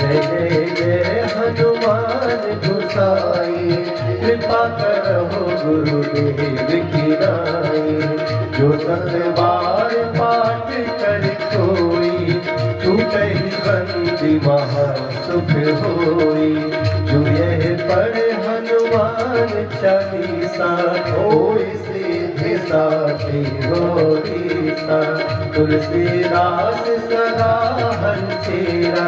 जय जय जय हनुमान गोसाई, कृपा करो गुरुदेव की नाई। जो सत बार पाठ कर कोई, छूटे बंदी महा सुख होई। जो यह पढ़े हनुमान चालीसा, होई सीधे साथी होरीसा। तुलसीदास सदा हंसेरा,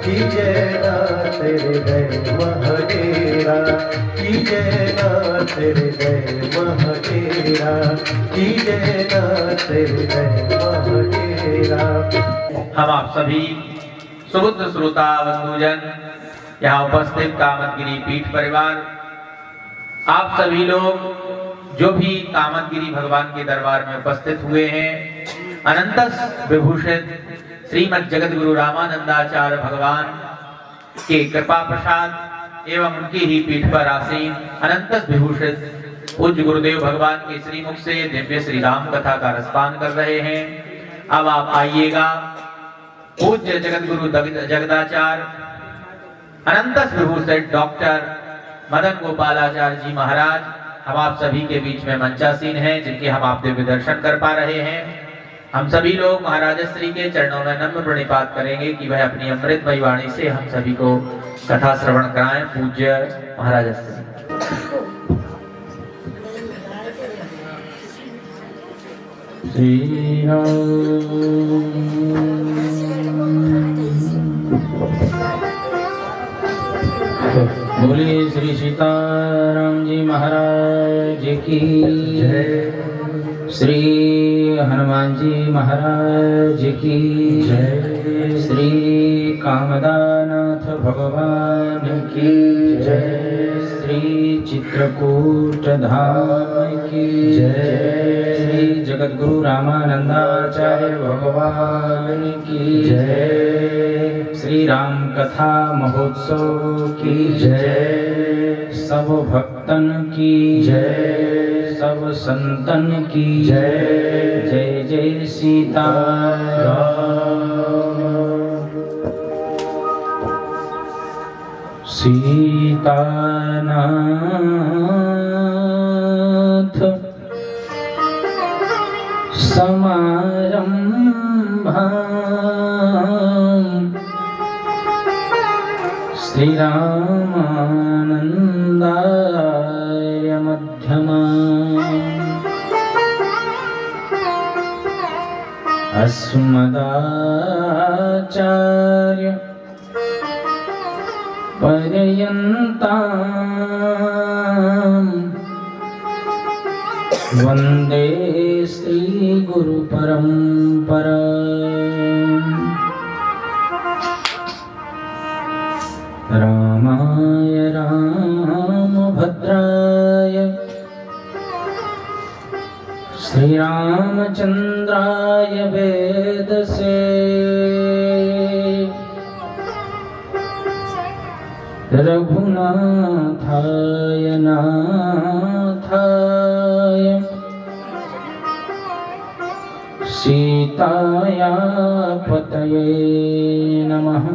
कीजय नाथ हृदय महडेरा। कीजय नाथ हृदय महडेरा, कीजय नाथ हृदय महडेरा। हम आप सभी सुबुद्ध श्रोता बंधुजन, यहाँ उपस्थित कामतगिरी पीठ परिवार, आप सभी लोग जो भी कामतगिरी भगवान के दरबार में उपस्थित हुए हैं, अनंतस विभूषित श्रीमद् जगत गुरु रामानंदाचार्य भगवान के कृपा प्रसाद एवं उनकी ही पीठ पर आसीन अनंतस विभूषित पूज्य गुरुदेव भगवान के श्रीमुख से दिव्य श्री राम कथा का रसपान कर रहे हैं। अब आप आइएगा, पूज्य जगत गुरु जगदाचार्य अनंतस विभूषित डॉक्टर मदन गोपालाचार्य जी महाराज हम आप सभी के बीच में मंचासीन हैं, जिनके हम आप दिव्य दर्शन कर पा रहे हैं। हम सभी लोग महाराज श्री के चरणों में नम्र प्रणिपात करेंगे कि वह अपनी अमृतमयी वाणी से हम सभी को कथा श्रवण कराएं। पूज्य महाराज श्री। बोलिए श्री सीताराम जी महाराज की जय, श्री हनुमान जी महाराज की जय, श्री कामदानाथ भगवान की जय, श्री चित्रकूट धाम की जय, श्री जगद्गुरु रामानंदाचार्य भगवान की जय, श्री राम कथा महोत्सव की जय, सब भक्तन की जय, सब संतन की जय। जय जय सीताराम। सीतानाथ समारंभा, श्री रामानंदाय मध्यमा, अस्मदाचार्य पर्यन्तां वन्दे श्री गुरु परंपरा। रामाय रामभद्राय श्री रामचंद्राय वेदसे, रघुनाथाय नाथाय सीताया पतये नमः।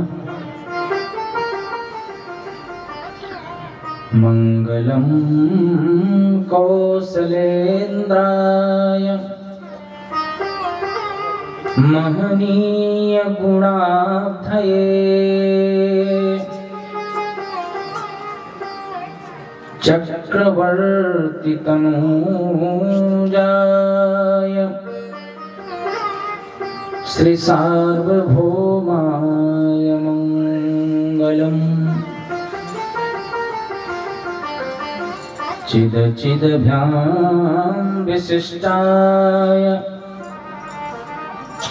मंगलम कौसलेन्द्राय महनीय गुणाब्धये, चक्रवर्ती तनूजाय श्री सार्वभौमाय मंगलम्। चिद चिदभ्यां विशिष्टाय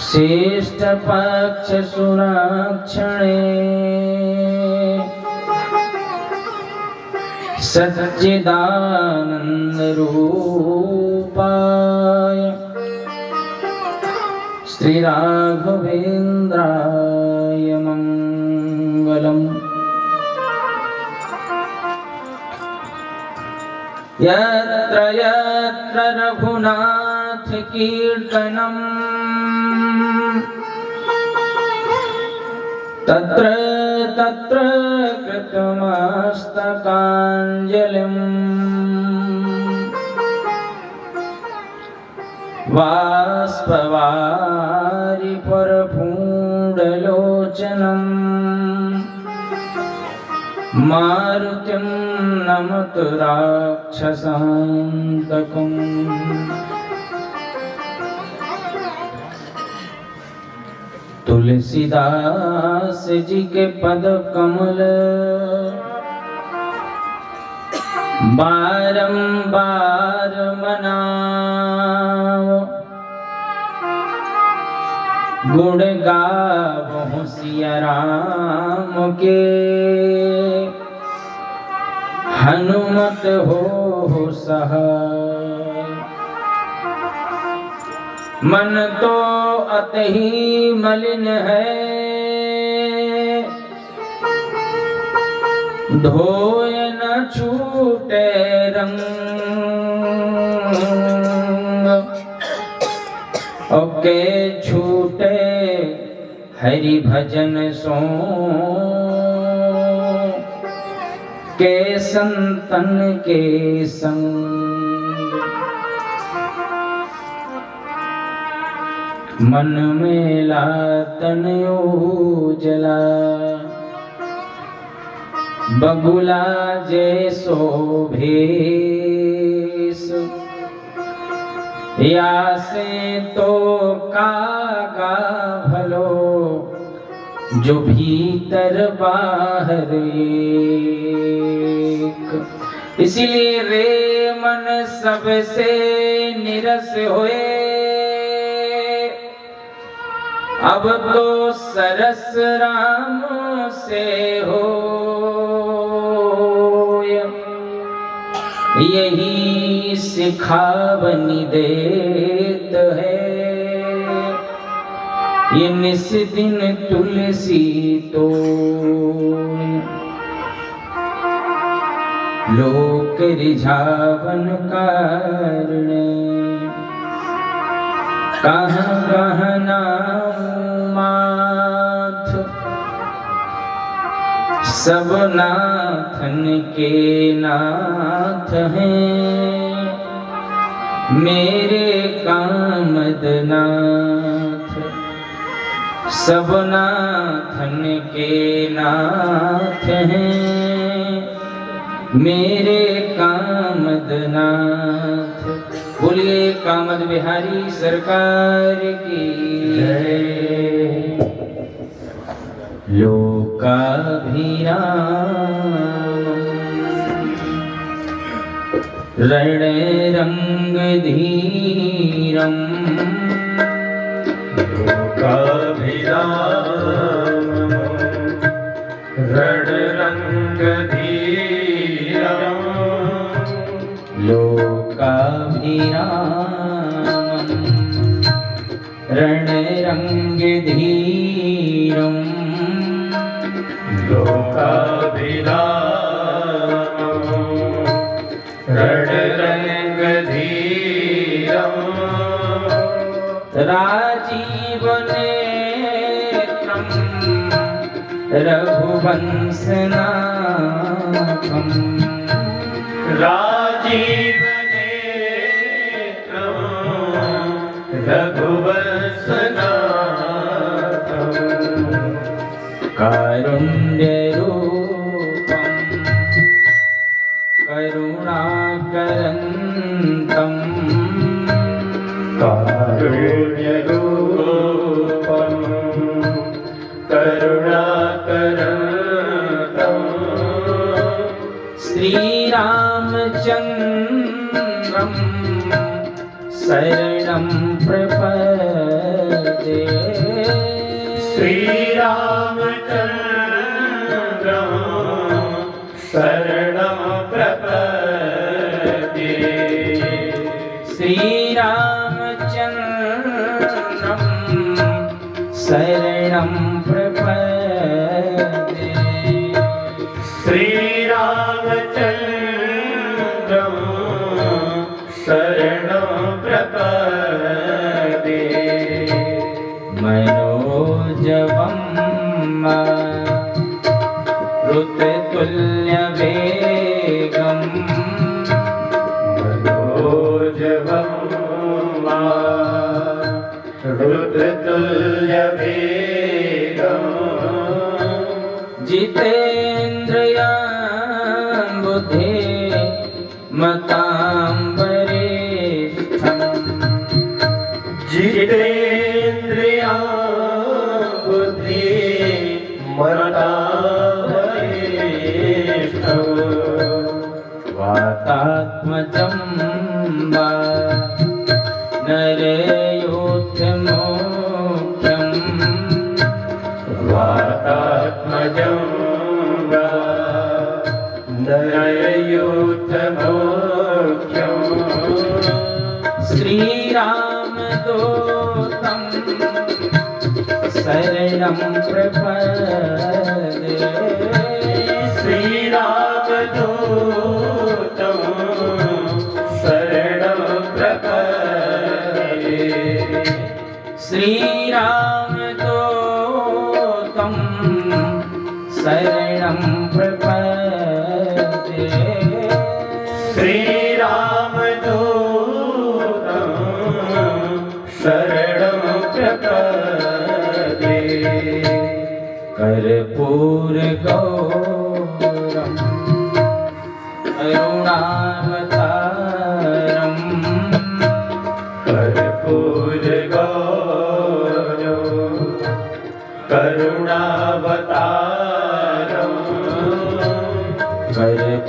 श्रेष्ठपक्षसुराक्षणे, सच्चिदानन्दरूपाय श्री राघवेन्द्राय मंगलम्। यत्र यत्र रघुनाथ कीर्तनम्, तत्र तत्र कृतमस्तकाञ्जलिम् बाष्पवारि परपूर्णलोचनम् मारुतिं नमत राक्षसान्तकम्। तुलसीदास जी के पद कमल बारंबार मनाओ, गुण गावहु सिया राम के, हनुमत हो सहाय। मन तो अतहि मलिन है, धोय न छूटे रंग, ओके छूटे हरि भजन सो, के संतन के संग। मन मेला तन उजला, बगुला जैसो भेष, यासे तो कागा भलो, जो भीतर बाहर एक। इसलिए रे मन सबसे निरस होए, अब तो सरस राम से हो। यही सिखावनी देत है, ये निस दिन तुलसी तो। लोक रिझावन कारण, कहाँ गहना माथ, सब नाथन के नाथ हैं, मेरे कामदनाथ। सब नाथन के नाथ हैं, मेरे कामदनाथ। बोलिए कामद बिहारी सरकार की जय। लोकाभिरामम् रणरङ्गधीरम्, लोकाभिरामम् रणरङ्गधीरम्, लोकाभिरामम् रणरङ्गधीरम्, लोकाभिरामम् रणरङ्गधीरम्, राजीवनेत्रम् रघुवंशनाथम्, राजीवनेत्रम् रघुवंशनाथम्, कारुण्यरूपम् करुणाकरन्तम्, कारुण्यरूपम् करुणाकरन्तम्, श्रीरामचन्द्रम् शरणं प्रपद्ये। श्रीरामचन्द्रम् शरणं प्रपद्ये, श्रीरामचन्द्रम् शरणं प्रपद्ये। श्रीरामचन्द्रम् शरणं प्रपद्ये, मनोजवं ऋतुल्य वेगम मनोजवं ऋतुल्य वेगम् जितेन्द्रियां बुद्धे मतां वरिष्ठम् जितेन्द्रियां बुद्धि मतां वरिष्ठम् वातात्मजं वा नरयोऽध्यमोख्यम् वातात्मजं वा नरयोऽध्यमोख्यम् श्रीरामदूतं शरणं प्रपद्ये श्रीरामदूतं शरणं प्रपद्ये श्रीरामदूतं शरणं प्रपद्ये श्रीरामदूतं शरणं प्रपद्ये कर्पूरगौरं करुणावतारम् कर्पूरगौरं करुणावतारम् कर्पूरगौरं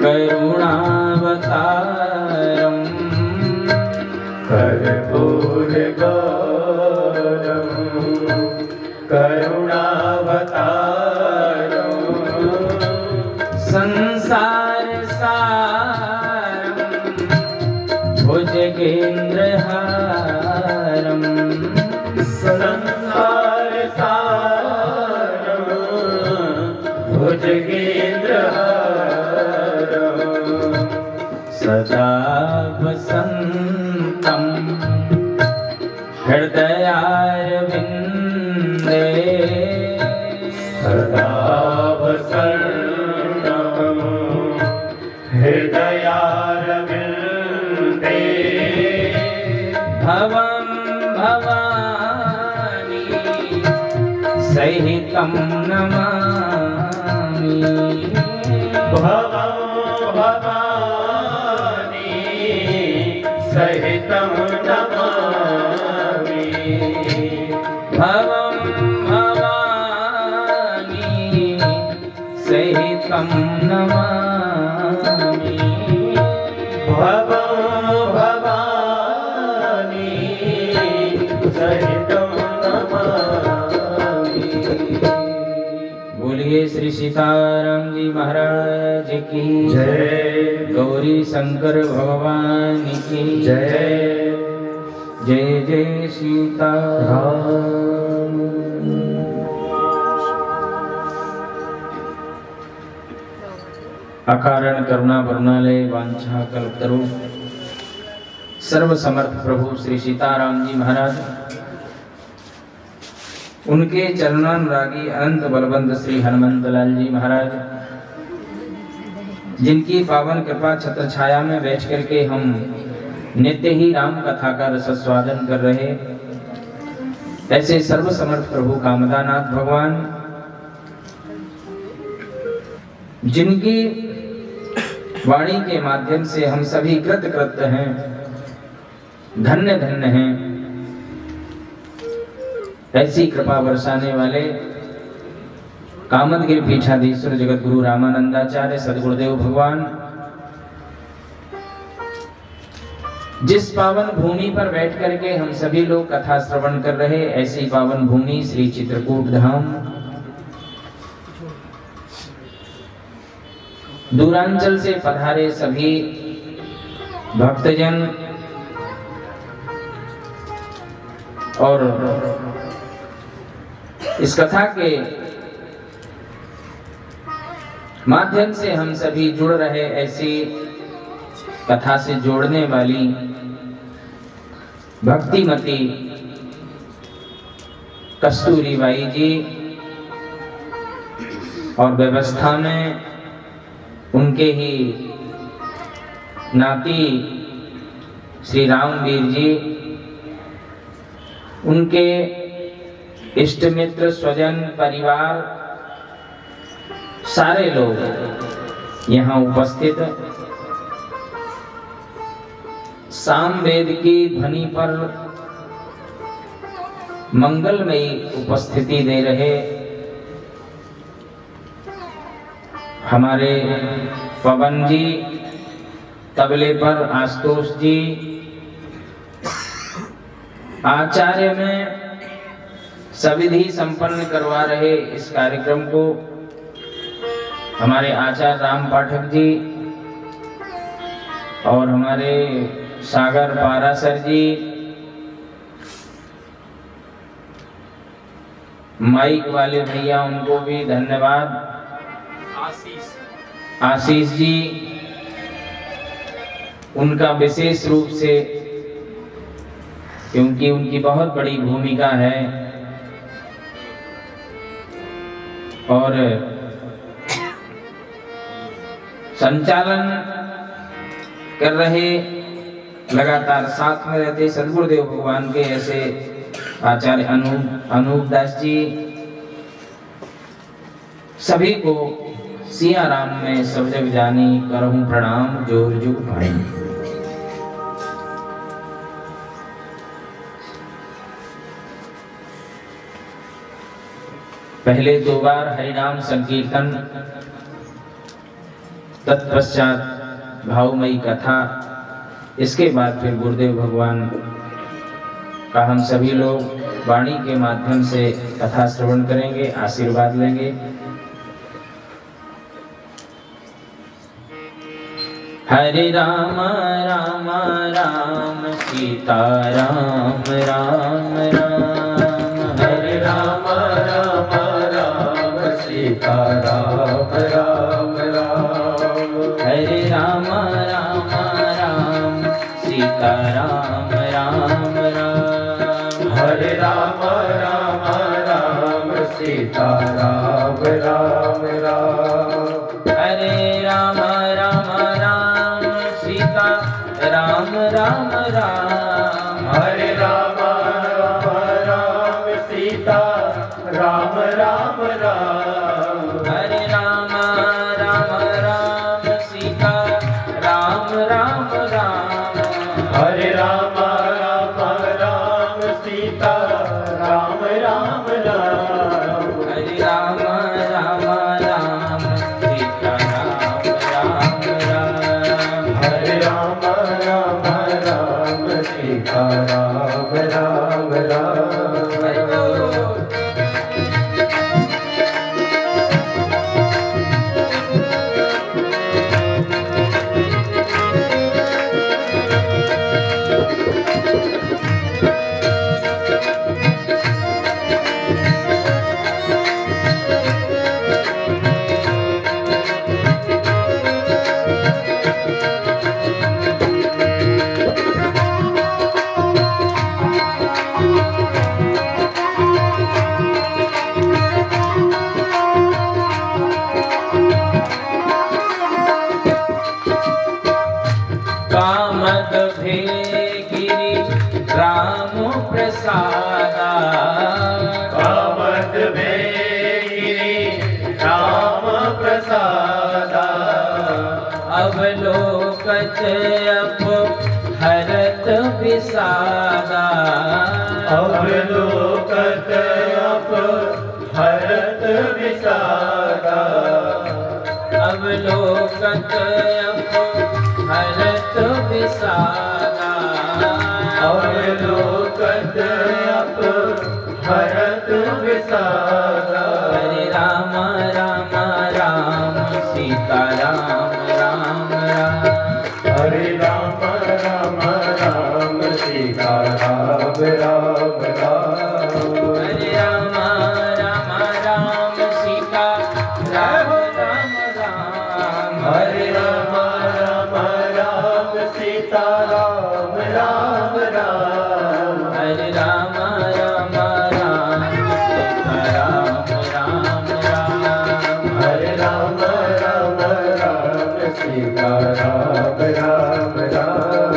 करुणावतारम् कर्पूरगौरं करुणावतारम् संसारसारं भुजगेन्द्रहारं संसारसारं भुजगेन्द्रहारम् सदा वसन्तं हृदयारविन्दे सदा वसन्तं हृदयारविन्दे भवं भवानी सहितं नमामि भवं भवानी सहितं नमामि भवं भवानी सहितं नमामि भवं भवानी सहितं नमामि। बोलिए श्री सीताराम जी महाराज की जय। गौरी शंकर भगवान की जय। जय जय सीताराम। अकारण करुणा वरुणालय वांछा कल्पतरु सर्व समर्थ प्रभु श्री सीताराम जी महाराज, उनके चरणानुरागी अनंत बलवंत श्री हनुमंत लाल जी महाराज, जिनकी पावन कृपा छत्र छाया में बैठ करके हम नित्य ही राम कथा का रसस्वादन कर रहे, ऐसे सर्व समर्थ प्रभु कामदानाथ भगवान, जिनकी वाणी के माध्यम से हम सभी कृतकृत्य हैं, धन्य धन्य हैं, ऐसी कृपा बरसाने वाले कामदगिरि पीठाधीश्वर जगत गुरु रामानंदाचार्य सदगुरुदेव भगवान, जिस पावन भूमि पर बैठ करके हम सभी लोग कथा श्रवण कर रहे, ऐसी पावन भूमि श्री चित्रकूट धाम, दूरांचल से पधारे सभी भक्तजन और इस कथा के माध्यम से हम सभी जुड़ रहे, ऐसी कथा से जोड़ने वाली भक्तिमती कस्तूरी बाई जी और व्यवस्था में उनके ही नाती श्री रामवीर जी, उनके इष्ट मित्र स्वजन परिवार सारे लोग यहाँ उपस्थित सामवेद की ध्वनि पर मंगलमयी उपस्थिति दे रहे हमारे पवन जी, तबले पर आशुतोष जी, आचार्य में सविधि संपन्न करवा रहे इस कार्यक्रम को हमारे आचार्य राम पाठक जी और हमारे सागर पारासर जी, माइक वाले भैया उनको भी धन्यवाद, आशीष जी उनका विशेष रूप से, क्योंकि उनकी बहुत बड़ी भूमिका है। और संचालन कर रहे, लगातार साथ में रहते सदगुरुदेव भगवान के ऐसे आचार्य अनूप दास जी, सभी को सिया राम में सब जग जानी करहूं प्रणाम जोर जुग भाई। पहले 2 बार हरिनाम संकीर्तन, तत्पश्चात भावमयी कथा, इसके बाद फिर गुरुदेव भगवान का हम सभी लोग वाणी के माध्यम से कथा श्रवण करेंगे, आशीर्वाद लेंगे। हरे राम राम राम सीता राम राम राम, हरे राम राम राम सीता राम राम राम, हरे राम राम राम सीता राम राम राम, हरे राम राम राम सीता राम राम राम, हरे राम राम राम सीता राम राम राम, हरे राम राम राम सीता राम राम राम, हरे राम राम राम सीता राम राम राम, हरे राम राम राम सीता राम राम राम, हरे राम राम राम सीता राम राम राम, हरे राम राम राम सीता राम राम राम। हरि बोल। कामद भेगिरि राम प्रसादा, कामद भेगिरि राम प्रसादा, अवलोकत अप हरत विसादा, अवलोकत अप हरत विसादा, अवलोकत अप हरत विसादा, अवलोकत अप हरत विसादा, हरे राम राम राम सीता राम राम राम, हरे राम राम राम सीता राम राम राम, हरे राम राम राम सीता राम राम राम, हरे राम राम राम सीता राम राम राम, हरे राम राम राम सीता राम राम राम।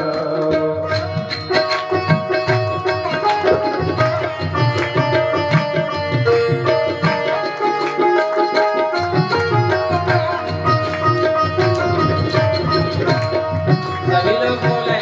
सभी लोग बोले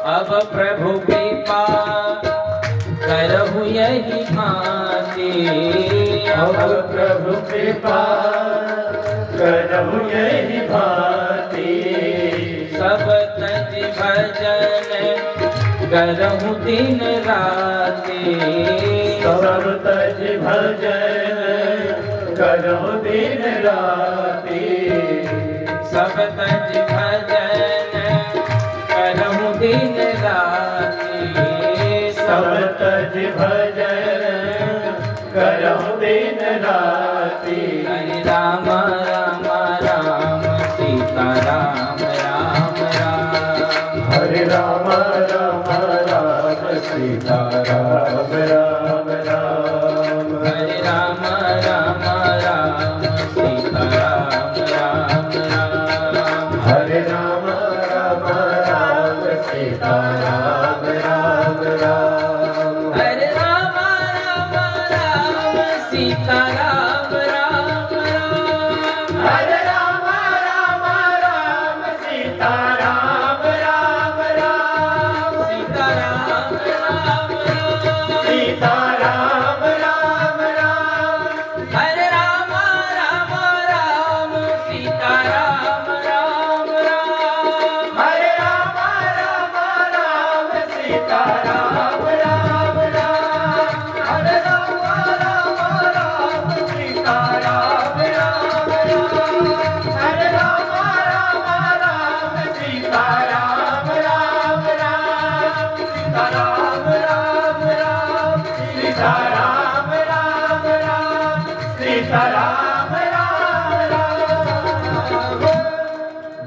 अब प्रभु कृपा करहु यही भांति। अब प्रभु कृपा करहु यही भांति। सब तज भजन करहु दिन राति। सब तज भजन करहु दिन राति। सब तज भजन करहु दिन राति। सब तज भजन करहु दिन राति। हरे राम राम राम सीता राम राम राम। हरे राम राम राम सीता राम राम राम। हरे राम राम राम सीता राम राम राम। हरे राम राम राम सीता राम राम राम। हरे राम राम राम सीता राम राम राम। हरे राम राम राम सीता राम राम राम। सीता राम राम राम। सीता राम राम राम। हरे राम राम राम सीता राम राम राम। हरे राम राम राम सीता राम राम राम। हरे राम राम राम सीता राम राम राम। हरे राम राम राम सीता राम राम राम। सीता राम राम राम। सीता राम राम राम। सीता राम राम राम।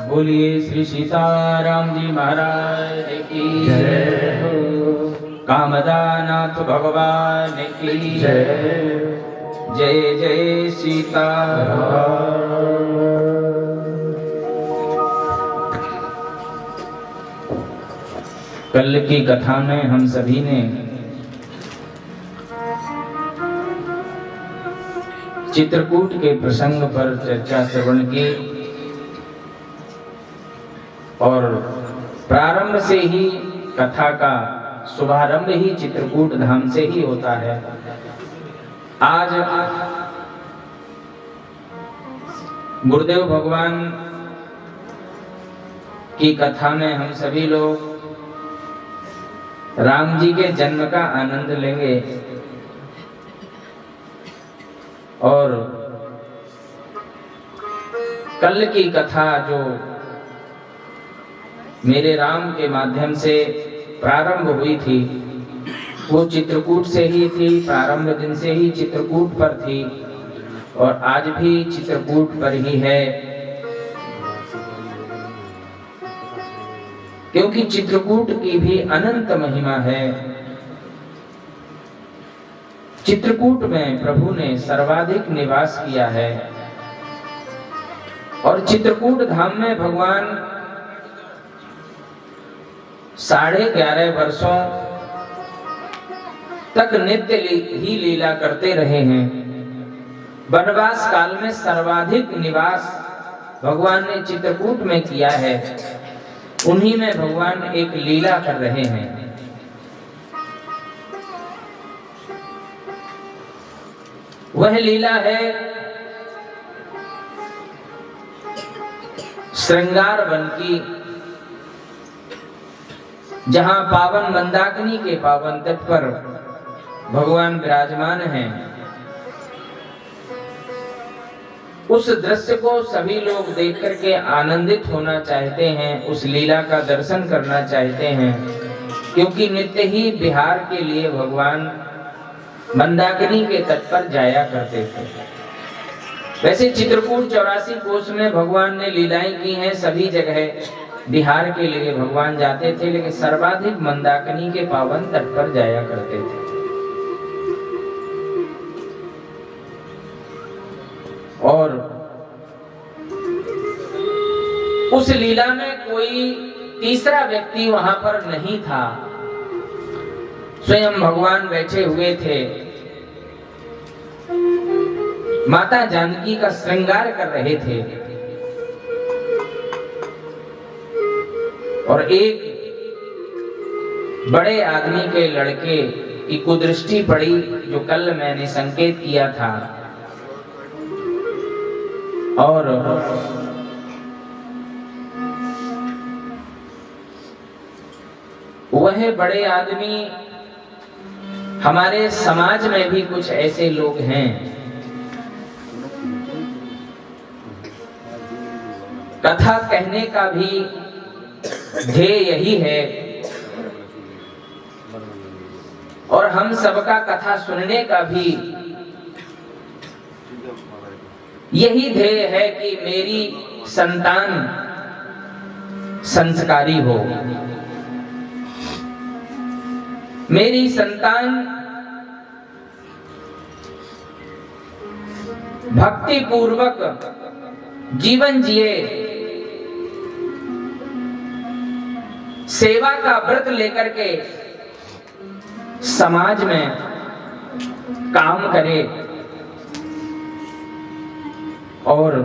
बोलिए श्री सीताराम जी महाराज की जय हो। कामदानाथ भगवान की जय। जय जय सीताराम। कल की कथा में हम सभी ने चित्रकूट के प्रसंग पर चर्चा श्रवण की और प्रारंभ से ही कथा का शुभारंभ ही चित्रकूट धाम से ही होता है। आज गुरुदेव भगवान की कथा में हम सभी लोग राम जी के जन्म का आनंद लेंगे और कल की कथा जो मेरे राम के माध्यम से प्रारंभ हुई थी वो चित्रकूट से ही थी। प्रारंभ दिन से ही चित्रकूट पर थी और आज भी चित्रकूट पर ही है, क्योंकि चित्रकूट की भी अनंत महिमा है। चित्रकूट में प्रभु ने सर्वाधिक निवास किया है और चित्रकूट धाम में भगवान 11.5 वर्षों तक नित्य ही लीला करते रहे हैं। वनवास काल में सर्वाधिक निवास भगवान ने चित्रकूट में किया है। उन्हीं में भगवान एक लीला कर रहे हैं। वह लीला है श्रृंगार वन की, जहां पावन मंदाकिनी के पावन तट पर भगवान विराजमान हैं। उस दृश्य को सभी लोग देख करके आनंदित होना चाहते हैं, उस लीला का दर्शन करना चाहते हैं, क्योंकि नित्य ही बिहार के लिए भगवान मंदाकिनी के तट पर जाया करते थे। वैसे चित्रकूट 84 कोस में भगवान ने लीलाएं की हैं, सभी जगह बिहार के लिए भगवान जाते थे, लेकिन सर्वाधिक मंदाकिनी के पावन तट पर जाया करते थे। और उस लीला में कोई तीसरा व्यक्ति वहां पर नहीं था, स्वयं भगवान बैठे हुए थे, माता जानकी का श्रृंगार कर रहे थे। और एक बड़े आदमी के लड़के की कुदृष्टि पड़ी, जो कल मैंने संकेत किया था, और वह बड़े आदमी, हमारे समाज में भी कुछ ऐसे लोग हैं, कथा कहने का भी ध्येय यही है और हम सबका कथा सुनने का भी यही ध्येय है कि मेरी संतान संस्कारी हो, मेरी संतान भक्ति पूर्वक जीवन जिए, सेवा का व्रत लेकर के समाज में काम करे और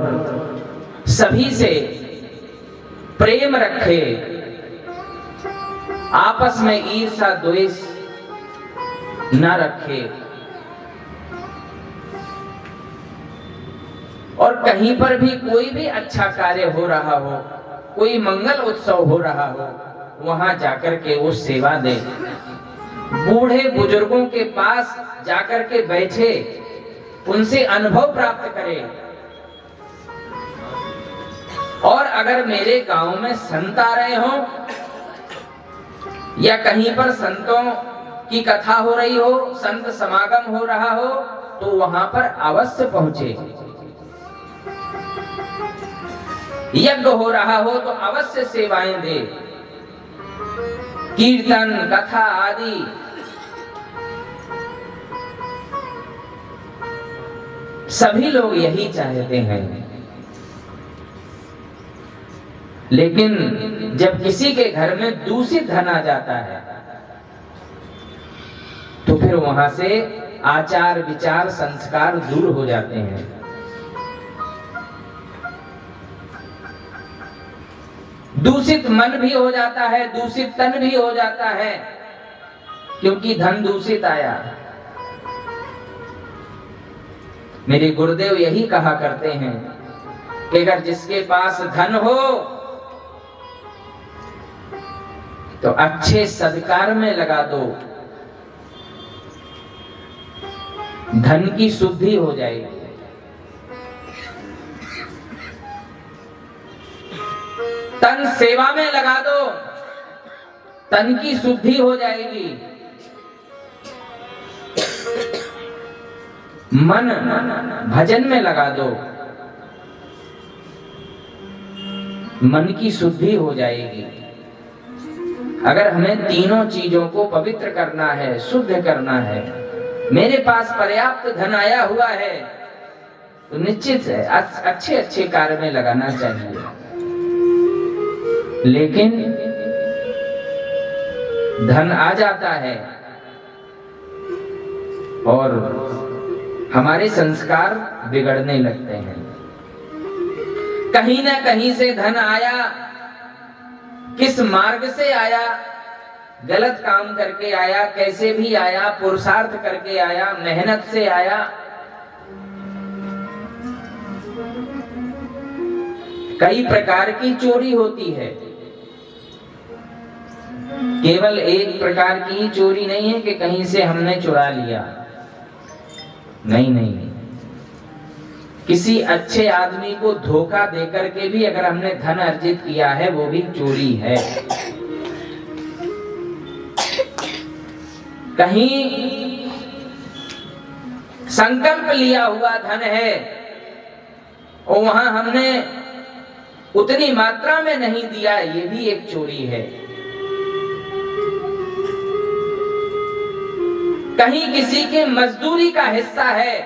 सभी से प्रेम रखे, आपस में ईर्ष्या द्वेष न रखे। और कहीं पर भी कोई भी अच्छा कार्य हो रहा हो, कोई मंगल उत्सव हो रहा हो, वहां जाकर के वो सेवा दे, बूढ़े बुजुर्गों के पास जाकर के बैठे, उनसे अनुभव प्राप्त करे। और अगर मेरे गांव में संत आ रहे हो या कहीं पर संतों की कथा हो रही हो, संत समागम हो रहा हो, तो वहां पर अवश्य पहुंचे। यज्ञ हो रहा हो तो अवश्य सेवाएं दे, कीर्तन कथा आदि सभी लोग यही चाहते हैं। लेकिन जब किसी के घर में दूषित धन आ जाता है तो फिर वहां से आचार विचार संस्कार दूर हो जाते हैं। दूषित मन भी हो जाता है, दूषित तन भी हो जाता है, क्योंकि धन दूषित आया। मेरे गुरुदेव यही कहा करते हैं कि अगर जिसके पास धन हो तो अच्छे सदकार में लगा दो, धन की शुद्धि हो जाएगी। तन सेवा में लगा दो, तन की शुद्धि हो जाएगी। मन भजन में लगा दो, मन की शुद्धि हो जाएगी। अगर हमें तीनों चीजों को पवित्र करना है, शुद्ध करना है, मेरे पास पर्याप्त धन आया हुआ है तो निश्चित है अच्छे अच्छे कार्य में लगाना चाहिए। लेकिन धन आ जाता है और हमारे संस्कार बिगड़ने लगते हैं। कहीं ना कहीं से धन आया, किस मार्ग से आया, गलत काम करके आया, कैसे भी आया, पुरुषार्थ करके आया, मेहनत से आया, कई प्रकार की चोरी होती है। केवल एक प्रकार की चोरी नहीं है कि कहीं से हमने चुरा लिया, नहीं नहीं, किसी अच्छे आदमी को धोखा देकर के भी अगर हमने धन अर्जित किया है वो भी चोरी है। कहीं संकल्प लिया हुआ धन है और वहां हमने उतनी मात्रा में नहीं दिया, ये भी एक चोरी है। कहीं किसी की मजदूरी का हिस्सा है,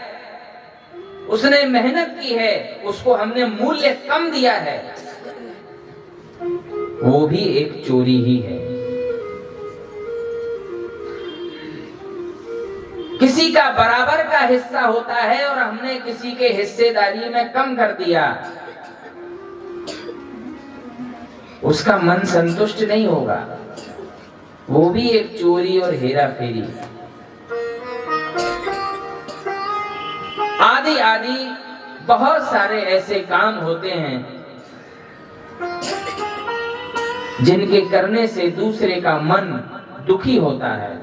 उसने मेहनत की है, उसको हमने मूल्य कम दिया है, वो भी एक चोरी ही है। किसी का बराबर का हिस्सा होता है और हमने किसी के हिस्सेदारी में कम कर दिया, उसका मन संतुष्ट नहीं होगा, वो भी एक चोरी और हेरा फेरी। आदि आदि बहुत सारे ऐसे काम होते हैं जिनके करने से दूसरे का मन दुखी होता है,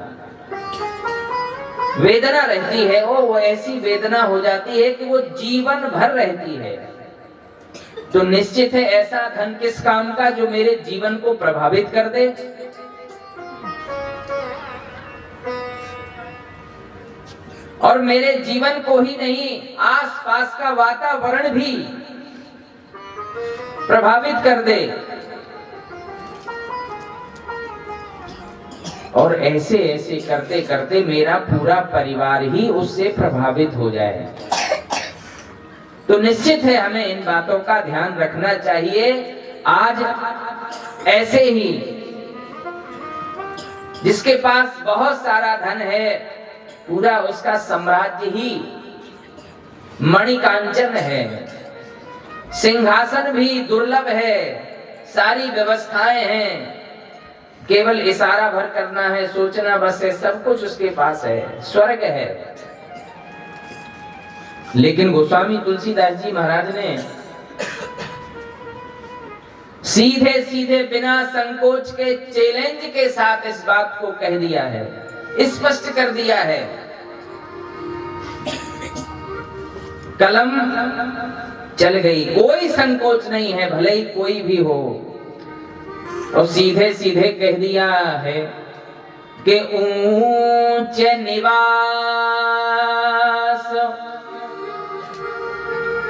वेदना रहती है, वो ऐसी वेदना हो जाती है कि वो जीवन भर रहती है। तो निश्चित है ऐसा धन किस काम का जो मेरे जीवन को प्रभावित कर दे। और मेरे जीवन को ही नहीं, आसपास का वातावरण भी प्रभावित कर दे। और ऐसे ऐसे करते करते मेरा पूरा परिवार ही उससे प्रभावित हो जाए। तो निश्चित है हमें इन बातों का ध्यान रखना चाहिए। आज ऐसे ही जिसके पास बहुत सारा धन है, पूरा उसका साम्राज्य ही मणिकांचन है, सिंहासन भी दुर्लभ है, सारी व्यवस्थाएं हैं, केवल इशारा भर करना है, सोचना बस है, सब कुछ उसके पास है, स्वर्ग है। लेकिन गोस्वामी तुलसीदास जी महाराज ने सीधे सीधे बिना संकोच के चैलेंज के साथ इस बात को कह दिया है, स्पष्ट कर दिया है। कलम चल गई, कोई संकोच नहीं है, भले ही कोई भी हो। और सीधे सीधे कह दिया है कि ऊंच निवास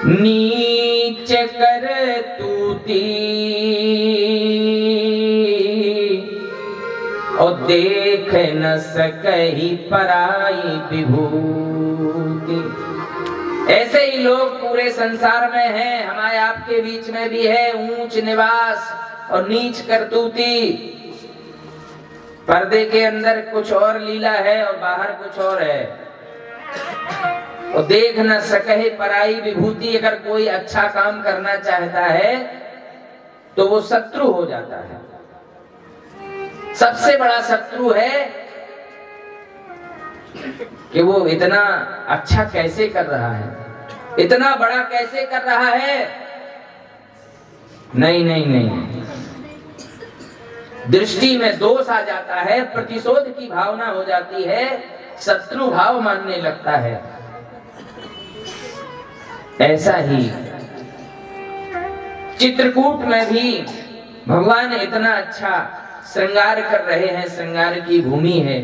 नीच कर तूती, और देख न सकही पराई विभूति। ऐसे ही लोग पूरे संसार में हैं, हमारे आपके बीच में भी है। ऊंच निवास और नीच करतूती, पर्दे के अंदर कुछ और लीला है और बाहर कुछ और है। और देख न सके पराई विभूति, अगर कोई अच्छा काम करना चाहता है तो वो शत्रु हो जाता है। सबसे बड़ा शत्रु है कि वो इतना अच्छा कैसे कर रहा है, इतना बड़ा कैसे कर रहा है। नहीं नहीं नहीं, दृष्टि में दोष आ जाता है, प्रतिशोध की भावना हो जाती है, शत्रु भाव मानने लगता है। ऐसा ही चित्रकूट में भी भगवान इतना अच्छा श्रृंगार कर रहे हैं, श्रृंगार की भूमि है,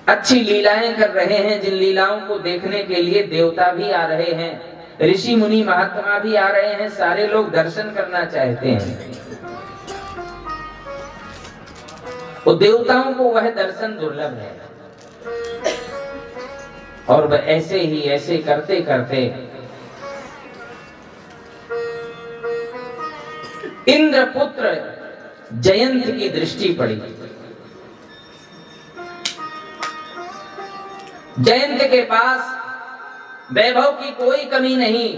अच्छी लीलाएं कर रहे हैं, जिन लीलाओं को देखने के लिए देवता भी आ रहे हैं, ऋषि मुनि महात्मा भी आ रहे हैं, सारे लोग दर्शन करना चाहते हैं। और देवताओं को वह दर्शन दुर्लभ है। और वह ऐसे ही ऐसे करते करते इंद्रपुत्र जयंत की दृष्टि पड़ी। जयंत के पास वैभव की कोई कमी नहीं।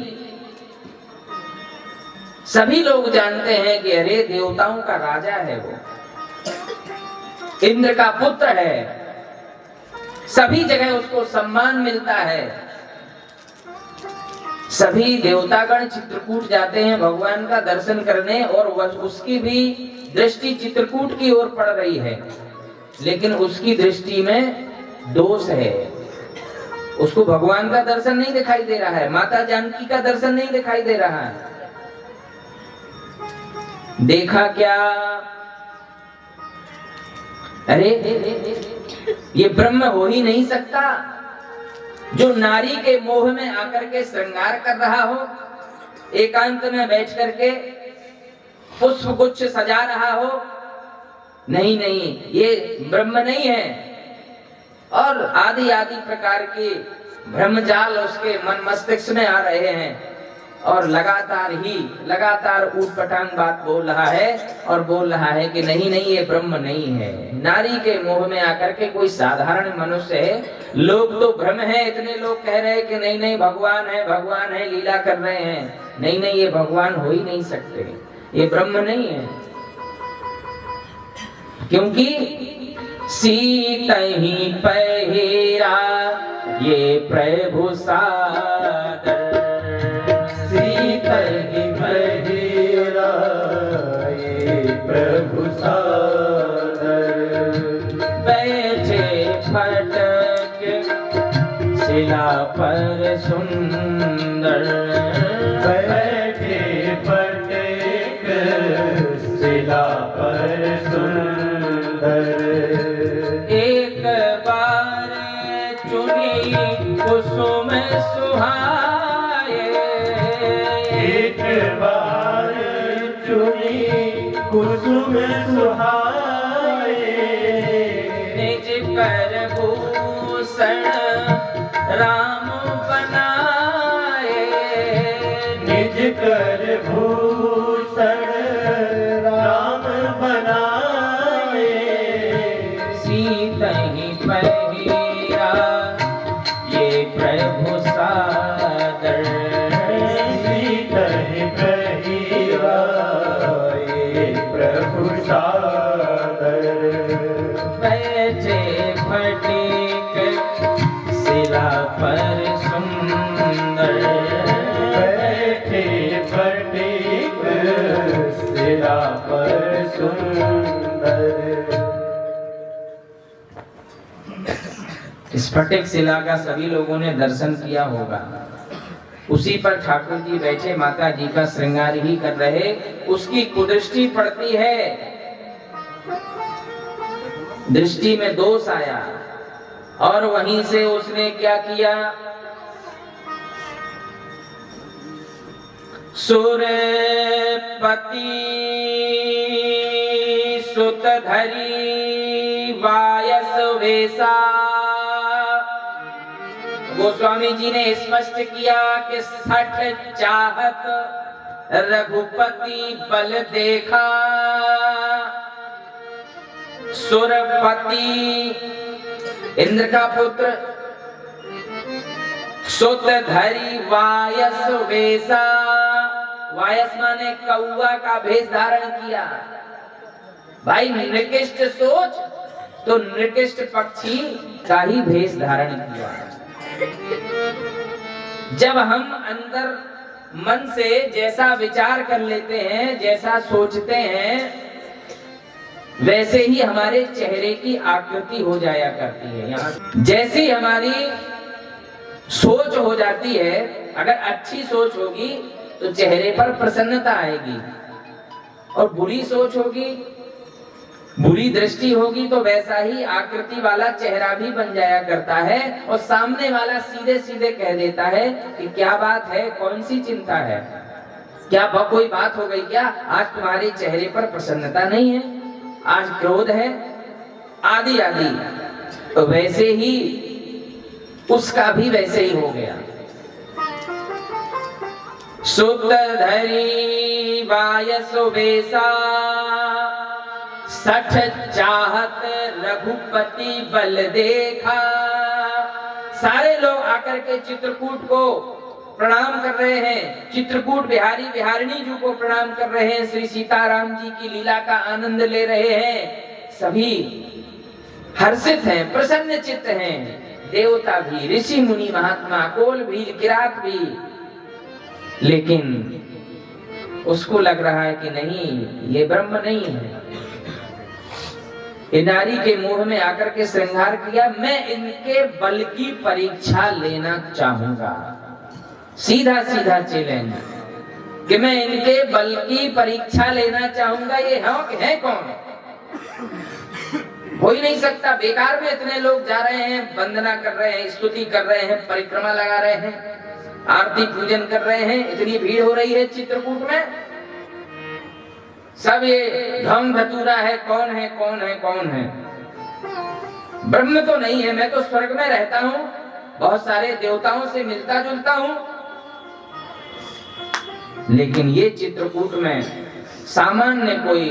सभी लोग जानते हैं कि अरे देवताओं का राजा है, वो इंद्र का पुत्र है, सभी जगह उसको सम्मान मिलता है। सभी देवतागण चित्रकूट जाते हैं भगवान का दर्शन करने, और उसकी भी दृष्टि चित्रकूट की ओर पड़ रही है, लेकिन उसकी दृष्टि में दोष है। उसको भगवान का दर्शन नहीं दिखाई दे रहा है, माता जानकी का दर्शन नहीं दिखाई दे रहा है। देखा क्या, अरे ये ब्रह्म हो ही नहीं सकता, जो नारी के मोह में आकर के श्रृंगार कर रहा हो, एकांत में बैठ करके पुष्प गुच्छ सजा रहा हो, नहीं नहीं, ये ब्रह्म नहीं है। और आदि आदि प्रकार के भ्रमजाल उसके मन मस्तिष्क में आ रहे हैं और लगातार ऊटपटांग बात बोल रहा है और बोल रहा है कि नहीं नहीं, ये ब्रह्म नहीं है। नारी के मोह में आकर के कोई साधारण मनुष्य है, लोग तो भ्रम है, इतने लोग कह रहे हैं कि नहीं नहीं भगवान है, लीला कर रहे हैं। नहीं नहीं, ये भगवान हो ही नहीं सकते, ये ब्रह्म नहीं है। क्योंकि सीत ही पहिरा ये प्रभु सादर, सीत ही पहिरा ये प्रभु सादर, बैठे फटक शिला पर सुंदर, बैठे फटक शिला पर सुंदर, एक बार चुनी कुसुम सुहाए, एक बार चुनी कुसुम सुहाए, निज कर भूषण राम बनाए, निज कर भूषण राम बनाए, सीत ही पहिरा ये प्रभु सादर, सीत ही पहिरा ये प्रभु सादर, बैठे फटीक शिला पर सुंदर, बैठे फटीक शिला पर सुंदर। स्फटिक शिला का सभी लोगों ने दर्शन किया होगा। उसी पर ठाकुर जी बैठे माता जी का श्रृंगार ही कर रहे, उसकी कुदृष्टि पड़ती है, दृष्टि में दोष आया और वहीं से उसने क्या किया, सुरपति सुत धरी वायस वेसा। गोस्वामी जी ने स्पष्ट किया कि 60 चाहत रघुपति बल देखा, सुरपति इंद्र का पुत्र, सुत धरी वायस वेसा, वायस माने कौआ का भेष धारण किया। भाई निकृष्ट सोच तो निकृष्ट पक्षी का ही भेष धारण किया। जब हम अंदर मन से जैसा विचार कर लेते हैं, जैसा सोचते हैं, वैसे ही हमारे चेहरे की आकृति हो जाया करती है। यहाँ जैसी हमारी सोच हो जाती है, अगर अच्छी सोच होगी तो चेहरे पर प्रसन्नता आएगी, और बुरी सोच होगी, बुरी दृष्टि होगी तो वैसा ही आकृति वाला चेहरा भी बन जाया करता है, और सामने वाला सीधे सीधे कह देता है कि क्या बात है, कौन सी चिंता है, क्या कोई बात हो गई क्या, आज तुम्हारे चेहरे पर प्रसन्नता नहीं है, आज क्रोध है, आदि आदि। तो वैसे ही उसका भी वैसे ही हो गया। सुत धरी वायसो वेसा, 60 चाहत रघुपति बल देखा। सारे लोग आकर के चित्रकूट को प्रणाम कर रहे हैं, चित्रकूट बिहारी बिहारिणी जी को प्रणाम कर रहे हैं, श्री सीताराम जी की लीला का आनंद ले रहे हैं। सभी हर्षित हैं, प्रसन्न चित्त हैं, देवता भी, ऋषि मुनि महात्मा, कोल भी, किरात भी। लेकिन उसको लग रहा है कि नहीं, ये ब्रह्म नहीं है। ये नारी के मुंह में आकर के श्रृंगार किया, मैं इनके बल की परीक्षा लेना चाहूंगा। सीधा सीधा चैलेंज कि मैं इनके बल की परीक्षा लेना चाहूंगा। ये है कौन? हो ही नहीं सकता। बेकार में इतने लोग जा रहे हैं, वंदना कर रहे हैं, स्तुति कर रहे हैं, परिक्रमा लगा रहे हैं, आरती पूजन कर रहे हैं, इतनी भीड़ हो रही है चित्रकूट में। सब ये धम धतूरा है, कौन है कौन है कौन है। ब्रह्म तो नहीं है, मैं तो स्वर्ग में रहता हूँ, बहुत सारे देवताओं से मिलता जुलता हूँ। लेकिन ये चित्रकूट में सामान्य कोई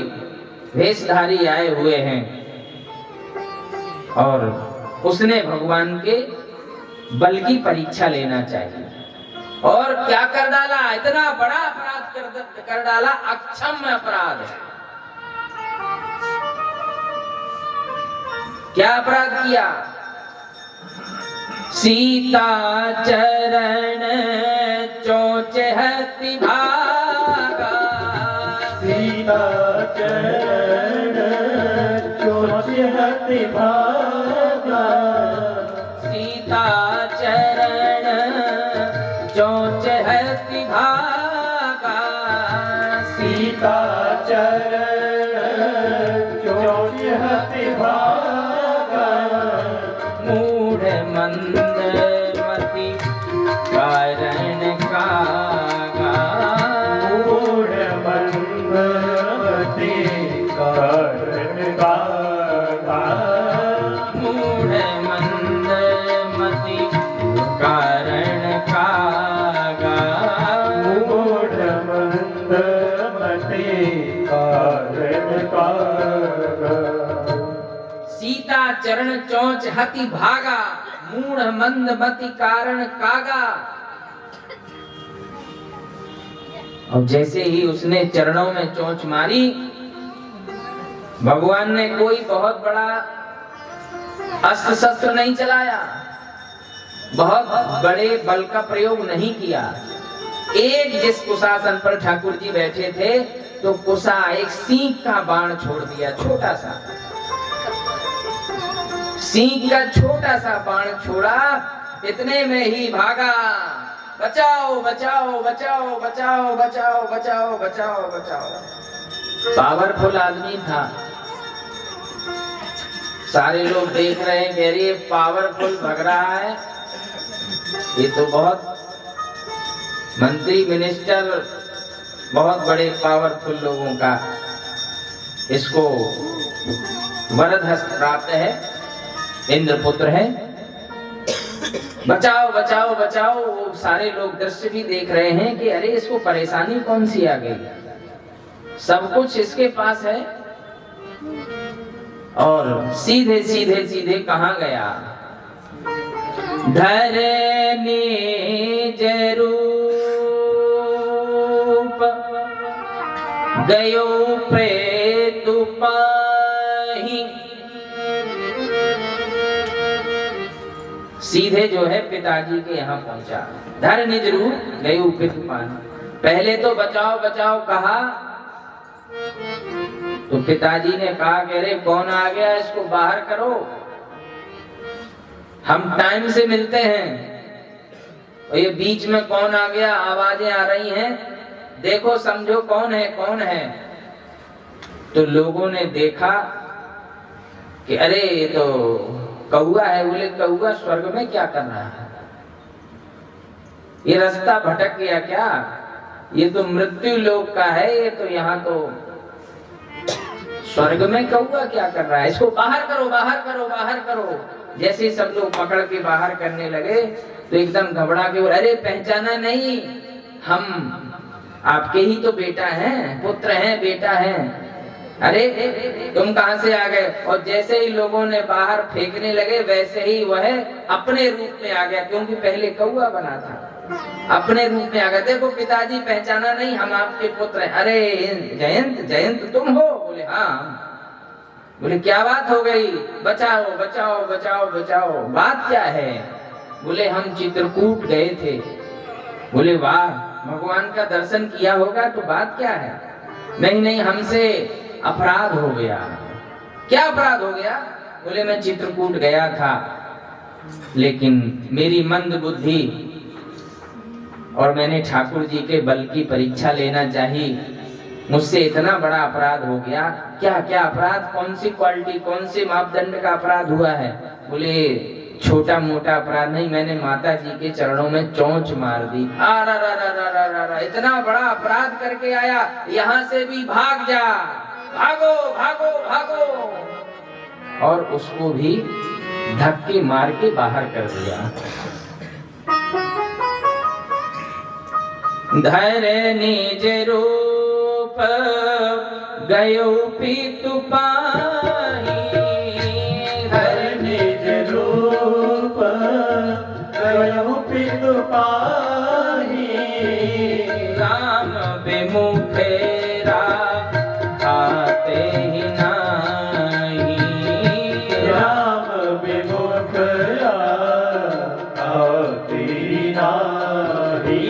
वेशधारी आए हुए हैं और उसने भगवान के बल की परीक्षा लेना चाहिए। और क्या कर डाला, इतना बड़ा अपराध कर डाला, अक्षम्य अपराध है। क्या अपराध किया? सीता चरण चोचहति भागा, सीता चरण चोचहति भागा, सीता चरण चोचहति भागा, सीता चरण चोचहति भागा, मूढ़ मंद मति कारण कागा, मूढ़ मंद मति कारण कागा, मूढ़ मंद मति कारण कागा, मूढ़ मंद मति कारण कागा। सीता चरण चोंच हति भागा, मूढ़ मंद मति कारण कागा। और जैसे ही उसने चरणों में चोंच मारी, भगवान ने कोई बहुत बड़ा अस्त्र शस्त्र नहीं चलाया, बहुत बड़े बल का प्रयोग नहीं किया। एक जिस कुशासन पर ठाकुर जी बैठे थे, तो कुशा एक सींग का बाण छोड़ दिया, छोटा सा सींग का छोटा सा बाण छोड़ा, इतने में ही भागा। बचाओ बचाओ बचाओ बचाओ बचाओ बचाओ बचाओ बचाओ। पावरफुल आदमी था, सारे लोग देख रहे हैं, कह रही है पावरफुल भग रहा है, ये तो बहुत मंत्री मिनिस्टर, बहुत बड़े पावरफुल लोगों का इसको वरद हस्त प्राप्त है, इंद्रपुत्र है। बचाओ बचाओ बचाओ। वो सारे लोग दृश्य भी देख रहे हैं कि अरे इसको परेशानी कौन सी आ गई, सब कुछ इसके पास है। और सीधे सीधे सीधे कहां गया? धरनी जरूप गयो प्रेतु पाही। सीधे जो है पिताजी के यहाँ पहुंचा। धर निज रूप गयो प्रेतु पाही। पहले तो बचाओ बचाओ कहा, तो पिताजी ने कहा कि अरे कौन आ गया, इसको बाहर करो, हम टाइम से मिलते हैं। और ये बीच में कौन आ गया, आवाजें आ रही हैं, देखो समझो कौन है कौन है। तो लोगों ने देखा कि अरे ये तो कौआ है। बोले कौआ स्वर्ग में क्या कर रहा है, ये रास्ता भटक गया क्या, ये तो मृत्यु लोक का है, ये तो यहाँ तो स्वर्ग में कौआ क्या कर रहा है, इसको बाहर करो बाहर करो बाहर करो। जैसे सब लोग पकड़ के बाहर करने लगे तो एकदम घबरा के बोले अरे पहचाना नहीं, हम आपके ही तो बेटा हैं, पुत्र हैं, बेटा हैं, अरे तुम कहां से आ गए। और जैसे ही लोगों ने बाहर फेंकने लगे वैसे ही वह अपने रूप में आ गया, क्योंकि पहले कौआ बना था, अपने रूप में आ गया। देखो पिताजी पहचाना नहीं, हम आपके पुत्र हैं। अरे जयंत जयंत तुम हो? बोले हाँ। बोले क्या बात हो गई? बचाओ बचाओ बचाओ बचाओ। बात क्या है? बोले हम चित्रकूट गए थे। बोले वाह, भगवान का दर्शन किया होगा, तो बात क्या है? नहीं नहीं, हमसे अपराध हो गया। क्या अपराध हो गया? बोले मैं चित्रकूट गया था, लेकिन मेरी मंद बुद्धि और मैंने ठाकुर जी के बल की परीक्षा लेना चाहिए, मुझसे इतना बड़ा अपराध हो गया। क्या क्या अपराध, कौन सी क्वालिटी, कौन से मापदंड का अपराध हुआ है? बोले छोटा मोटा अपराध नहीं, मैंने माता जी के चरणों में चोंच मार दी। इतना बड़ा अपराध करके आया, यहाँ से भी भाग जा, भागो भागो भागो। और उसको भी धक्के मार के बाहर कर दिया। धैर्य निज रूप गयो पितु पाही, धैर्य निज रूप गयो पितु पाही, राम विमुखेरा खाते ही नाही, राम विमुख खाते नाही,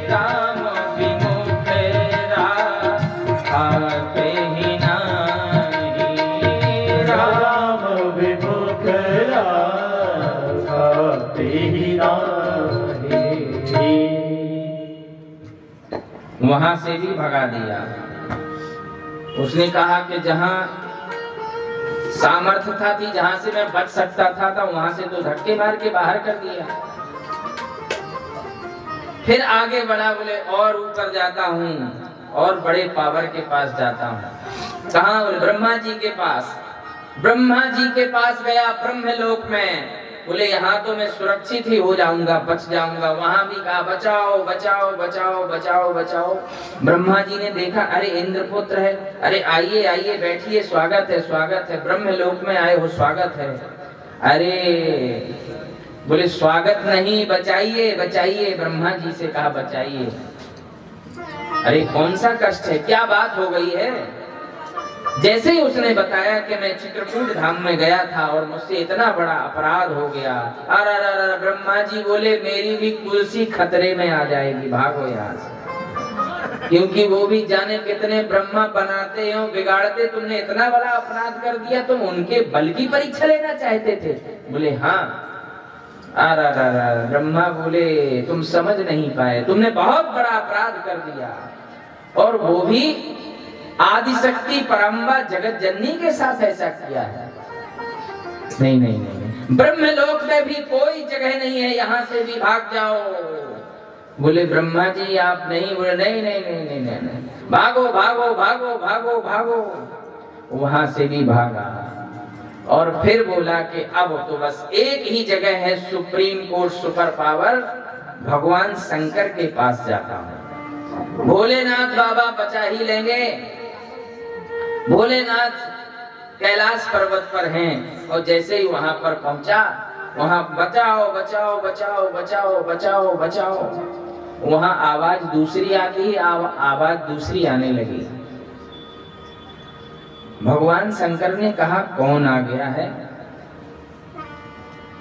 राम विमुखेरा खाते ही नाही, राम विमुख खाते नाही। वहां से भी भगा दिया। उसने कहा कि जहां सामर्थ्य था थी, जहां से मैं बच सकता था वहां से तो धक्के मार के बाहर कर दिया। फिर आगे बढ़ा, बोले और ऊपर जाता हूँ और बड़े पावर के पास जाता हूँ। कहाँ? बोले ब्रह्मा जी के पास। ब्रह्मा जी के पास गया ब्रह्मलोक में। बोले यहाँ तो मैं सुरक्षित ही हो जाऊंगा, बच जाऊंगा। वहां भी कहा बचाओ बचाओ बचाओ बचाओ बचाओ। ब्रह्मा जी ने देखा, अरे इंद्रपुत्र है, अरे आइए आइए बैठिए, स्वागत है स्वागत है, ब्रह्मलोक में आए हो, स्वागत है। अरे बोले स्वागत नहीं, बचाइए बचाइए। ब्रह्मा जी से कहा बचाइए। अरे कौन सा कष्ट है, क्या बात हो गई है? जैसे ही उसने बताया कि मैं चित्रकूट धाम में गया था और मुझसे इतना बड़ा अपराध हो गया, अरे ब्रह्मा जी बोले मेरी भी कुर्सी खतरे में आ जाएगी, भागो यहाँ से। क्योंकि वो भी जाने कितने ब्रह्मा बनाते हो, बिगाड़ते। तुमने इतना बड़ा अपराध कर दिया, तुम उनके बल की परीक्षा लेना चाहते थे? बोले हाँ। ब्रह्मा बोले तुम समझ नहीं पाए, तुमने बहुत बड़ा अपराध कर दिया, और वो भी आदिशक्ति परम्बा जगत जननी के साथ ऐसा किया है। नहीं नहीं नहीं, ब्रह्मलोक में भी कोई जगह नहीं है, यहाँ से भी भाग जाओ। बोले ब्रह्मा जी आप नहीं? बोले नहीं नहीं नहीं नहीं नहीं, नहीं। भागो भागो भागो भागो भागो। वहां से भी भागा और फिर बोला कि अब तो बस एक ही जगह है सुप्रीम कोर्ट, सुपर पावर, भगवान शंकर के पास जाता हूँ। भोलेनाथ बाबा बचा ही लेंगे। भोलेनाथ कैलाश पर्वत पर हैं, और जैसे ही वहां पर पहुंचा, वहां बचाओ बचाओ बचाओ बचाओ बचाओ बचाओ। वहां आवाज दूसरी आती, आवाज दूसरी आने लगी। भगवान शंकर ने कहा कौन आ गया है?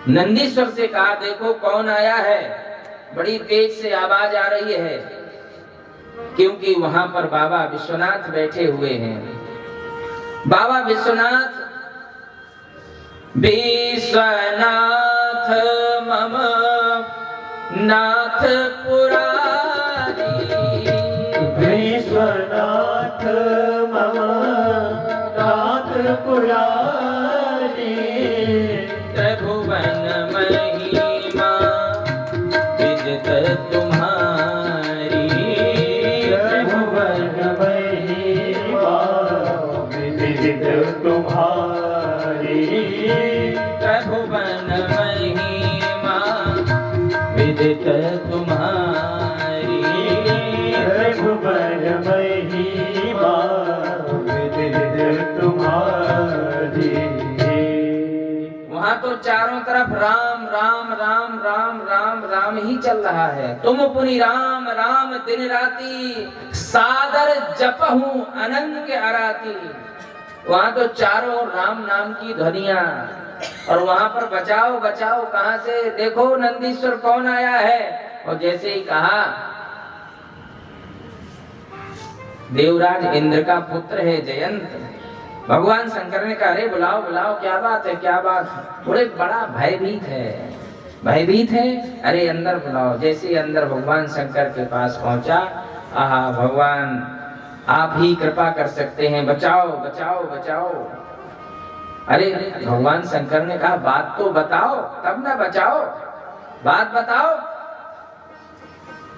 नंदीश्वर से कहा देखो कौन आया है। बड़ी तेज से आवाज आ रही है, क्योंकि वहां पर बाबा विश्वनाथ बैठे हुए हैं। बाबा विश्वनाथ, विश्वनाथ मम नाथ पुरारी, विश्वनाथ मम नाथ पुरारी, त्रिभुवन महिमा विदित तुम्हारी, त्रिभुवन महिमा विदित तुम्हारी, त्रिभुवन महिमा विदित तुम्हारी, त्रिभुवन महिमा विदित तुम्हारी। वहां तो चारों तरफ राम राम राम राम राम राम ही चल रहा है। तुम पुनि राम राम दिन राती, सादर जपहूं अनंग अराती। वहां तो चारों ओर राम नाम की ध्वनियां, और वहां पर बचाओ बचाओ कहां से? देखो नंदीश्वर कौन आया है। और जैसे ही कहा, देवराज इंद्र का पुत्र है जयंत। भगवान शंकर ने कहा अरे बुलाओ बुलाओ, क्या बात है क्या बात है? बड़े बड़ा भयभीत है, भयभीत है। अरे अंदर बुलाओ। जैसे ही अंदर भगवान शंकर के पास पहुंचा, आहा भगवान आप ही कृपा कर सकते हैं, बचाओ बचाओ बचाओ। अरे भगवान शंकर ने कहा बात तो बताओ तब ना बचाओ, बात बताओ।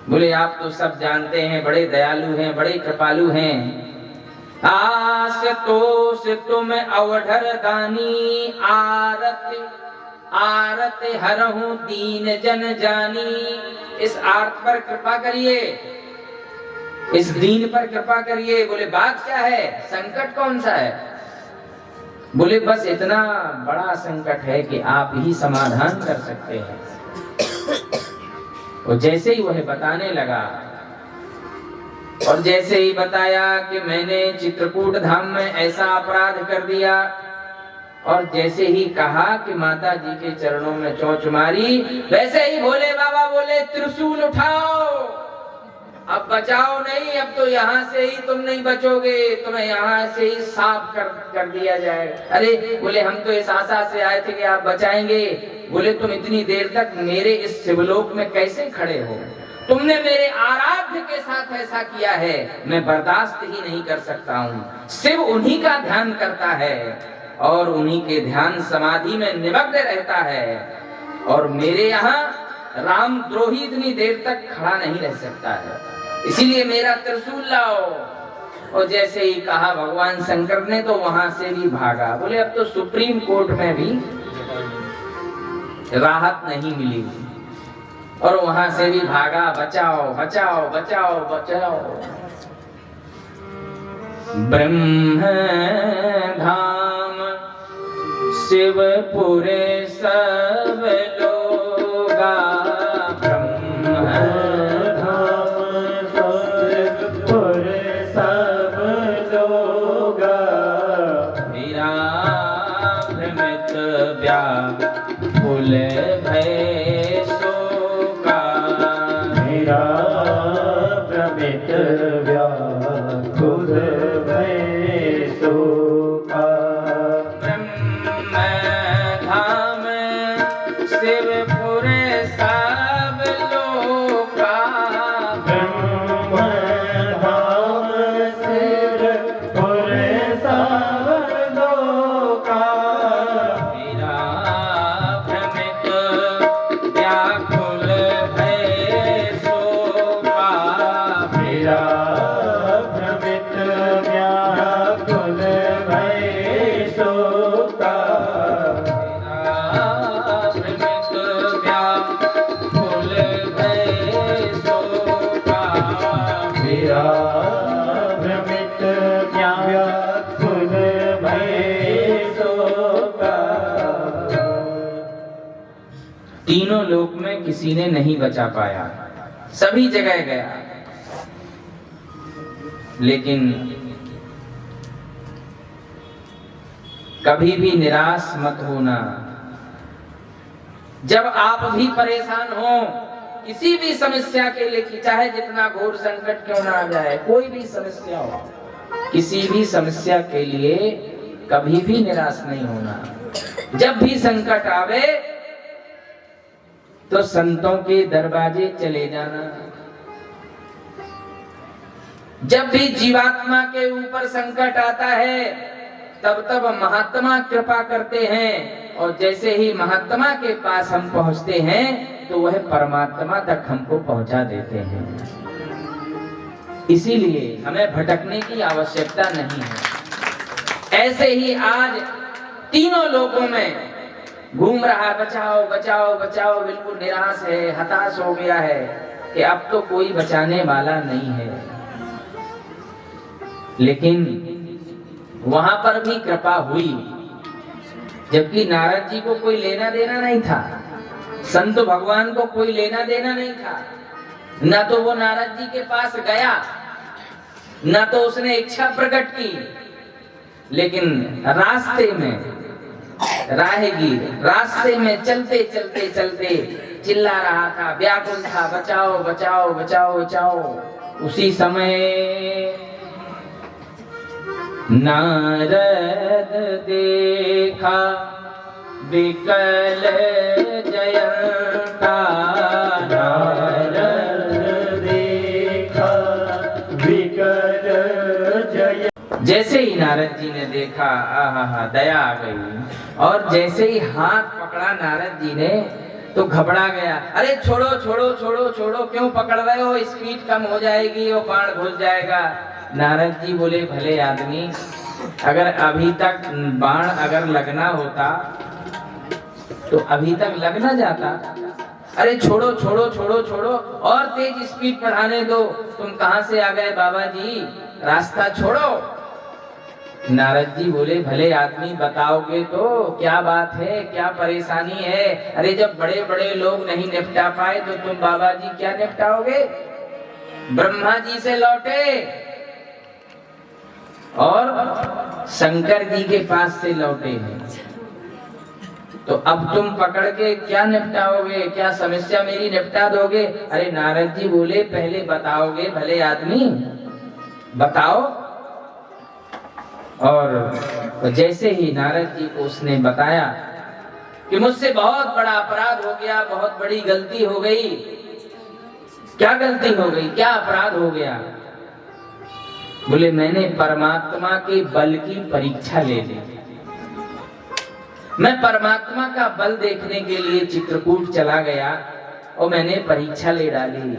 बोले आप तो सब जानते हैं, बड़े दयालु हैं, बड़े कृपालु हैं। आस तोष तुम अवढर दानी, आरत आरत हरहूं दीन जन जानी। इस आर्त पर कृपा करिए, इस दीन पर कृपा करिए। बोले बात क्या है, संकट कौन सा है? बोले बस इतना बड़ा संकट है कि आप ही समाधान कर सकते हैं। और जैसे ही वह बताने लगा, और जैसे ही बताया कि मैंने चित्रकूट धाम में ऐसा अपराध कर दिया, और जैसे ही कहा कि माता जी के चरणों में चोंच मारी, वैसे ही भोले बाबा बोले त्रिशूल उठाओ, अब बचाओ नहीं, अब तो यहाँ से ही तुम नहीं बचोगे, तुम्हें यहाँ से ही साफ कर दिया जाएगा। अरे बोले हम तो इस आशा से आए थे कि आप बचाएंगे। बोले तुम इतनी देर तक मेरे इस शिवलोक में कैसे खड़े हो? तुमने मेरे आराध्य के साथ ऐसा किया है, मैं बर्दाश्त ही नहीं कर सकता हूँ। शिव उन्हीं का ध्यान करता है और उन्हीं के ध्यान समाधि में निमग्न रहता है, और मेरे यहाँ राम द्रोही इतनी देर तक खड़ा नहीं रह सकता है, इसीलिए मेरा त्रिशूल लाओ। और जैसे ही कहा भगवान शंकर ने तो वहां से भी भागा। बोले अब तो सुप्रीम कोर्ट में भी राहत नहीं मिली, और वहां से भी भागा, बचाओ बचाओ बचाओ बचाओ। ब्रह्म धाम शिवपुरे सब लोगा, ब्रह्म व्याकुल भय शोका, मेरा भ्रमित व्याकुल भय शोका। ब्रह्म धाम शिवपुरे सब लोका, ब्रह्म धाम शिवपुरे सब लोका, तीनों लोक में किसी ने नहीं बचा पाया, सभी जगह गया। लेकिन कभी भी निराश मत होना। जब आप भी परेशान हो किसी भी समस्या के लिए, चाहे जितना घोर संकट क्यों ना आ जाए, कोई भी समस्या हो, किसी भी समस्या के लिए कभी भी निराश नहीं होना। जब भी संकट आवे तो संतों के दरवाजे चले जाना। जब भी जीवात्मा के ऊपर संकट आता है तब तब महात्मा कृपा करते हैं, और जैसे ही महात्मा के पास हम पहुंचते हैं तो वह परमात्मा तक हमको पहुंचा देते हैं। इसीलिए हमें भटकने की आवश्यकता नहीं है। ऐसे ही आज तीनों लोगों में घूम रहा, बचाओ बचाओ बचाओ, बिल्कुल निराश है, हताश हो गया है कि अब तो कोई बचाने वाला नहीं है। लेकिन वहां पर भी कृपा हुई, जबकि नारद जी को कोई लेना देना नहीं था, संत भगवान को कोई लेना देना नहीं था। ना तो वो नारद जी के पास गया, ना तो उसने इच्छा प्रकट की, लेकिन रास्ते में राहगीर रास्ते में चलते चलते चलते चिल्ला रहा था, व्याकुल था, बचाओ बचाओ बचाओ बचाओ। उसी समय नारद देखा विकल जयंता, नारद देखा विकल जैसे ही नारद जी ने देखा, आहा दया आ गई, और जैसे ही हाथ पकड़ा नारद जी ने तो घबरा गया। अरे छोड़ो छोड़ो छोड़ो छोड़ो, क्यों पकड़ रहे हो, स्पीड कम हो जाएगी, वो बाण घुस जाएगा। नारद जी बोले, भले आदमी, अगर अभी तक बाण अगर लगना होता तो अभी तक लग ना जाता। अरे छोड़ो छोड़ो छोड़ो छोड़ो, और तेज स्पीड बढ़ाने दो। तुम कहां से आ गए बाबा जी, रास्ता छोड़ो। नारद जी बोले, भले आदमी, बताओगे तो क्या बात है, क्या परेशानी है। अरे जब बड़े बड़े लोग नहीं निपटा पाए तो तुम बाबा जी क्या निपटाओगे। ब्रह्मा जी से लौटे और शंकर जी के पास से लौटे हैं, तो अब तुम पकड़ के क्या निपटाओगे, क्या समस्या मेरी निपटा दोगे। अरे नारद जी बोले, पहले बताओगे भले आदमी, बताओ। और जैसे ही नारद जी को उसने बताया कि मुझसे बहुत बड़ा अपराध हो गया, बहुत बड़ी गलती हो गई। क्या गलती हो गई, क्या अपराध हो गया। बोले, मैंने परमात्मा के बल की परीक्षा ले ली। मैं परमात्मा का बल देखने के लिए चित्रकूट चला गया और मैंने परीक्षा ले डाली।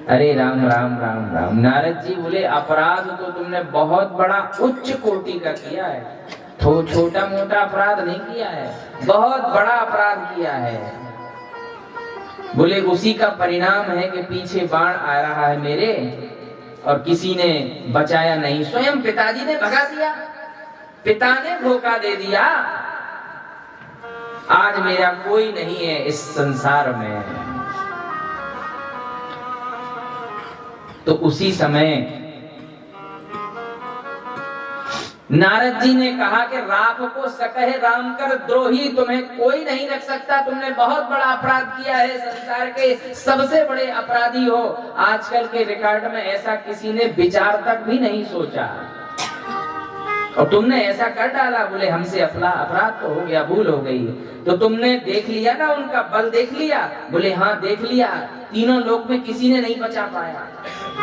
अरे राम राम राम राम। नारद जी बोले, अपराध तो तुमने बहुत बड़ा उच्च कोटि का किया है, तो छोटा मोटा अपराध नहीं किया है, बहुत बड़ा अपराध किया है। बोले, उसी का परिणाम है कि पीछे बाण आ रहा है मेरे, और किसी ने बचाया नहीं, स्वयं पिताजी ने भगा दिया, पिता ने धोखा दे दिया। आज मेरा कोई नहीं है इस संसार में। तो उसी समय नारद जी ने कहा कि राख को सकहे राम कर द्रोही, तुम्हें कोई नहीं रख सकता, तुमने बहुत बड़ा अपराध किया है, संसार के सबसे बड़े अपराधी हो। आजकल के रिकॉर्ड में ऐसा किसी ने विचार तक भी नहीं सोचा, और तुमने ऐसा कर डाला। बोले, हमसे अपराध तो हो गया, भूल हो गई। तो तुमने देख लिया ना, उनका बल देख लिया। बोले, हाँ देख लिया, तीनों लोक में किसी ने नहीं बचा पाया।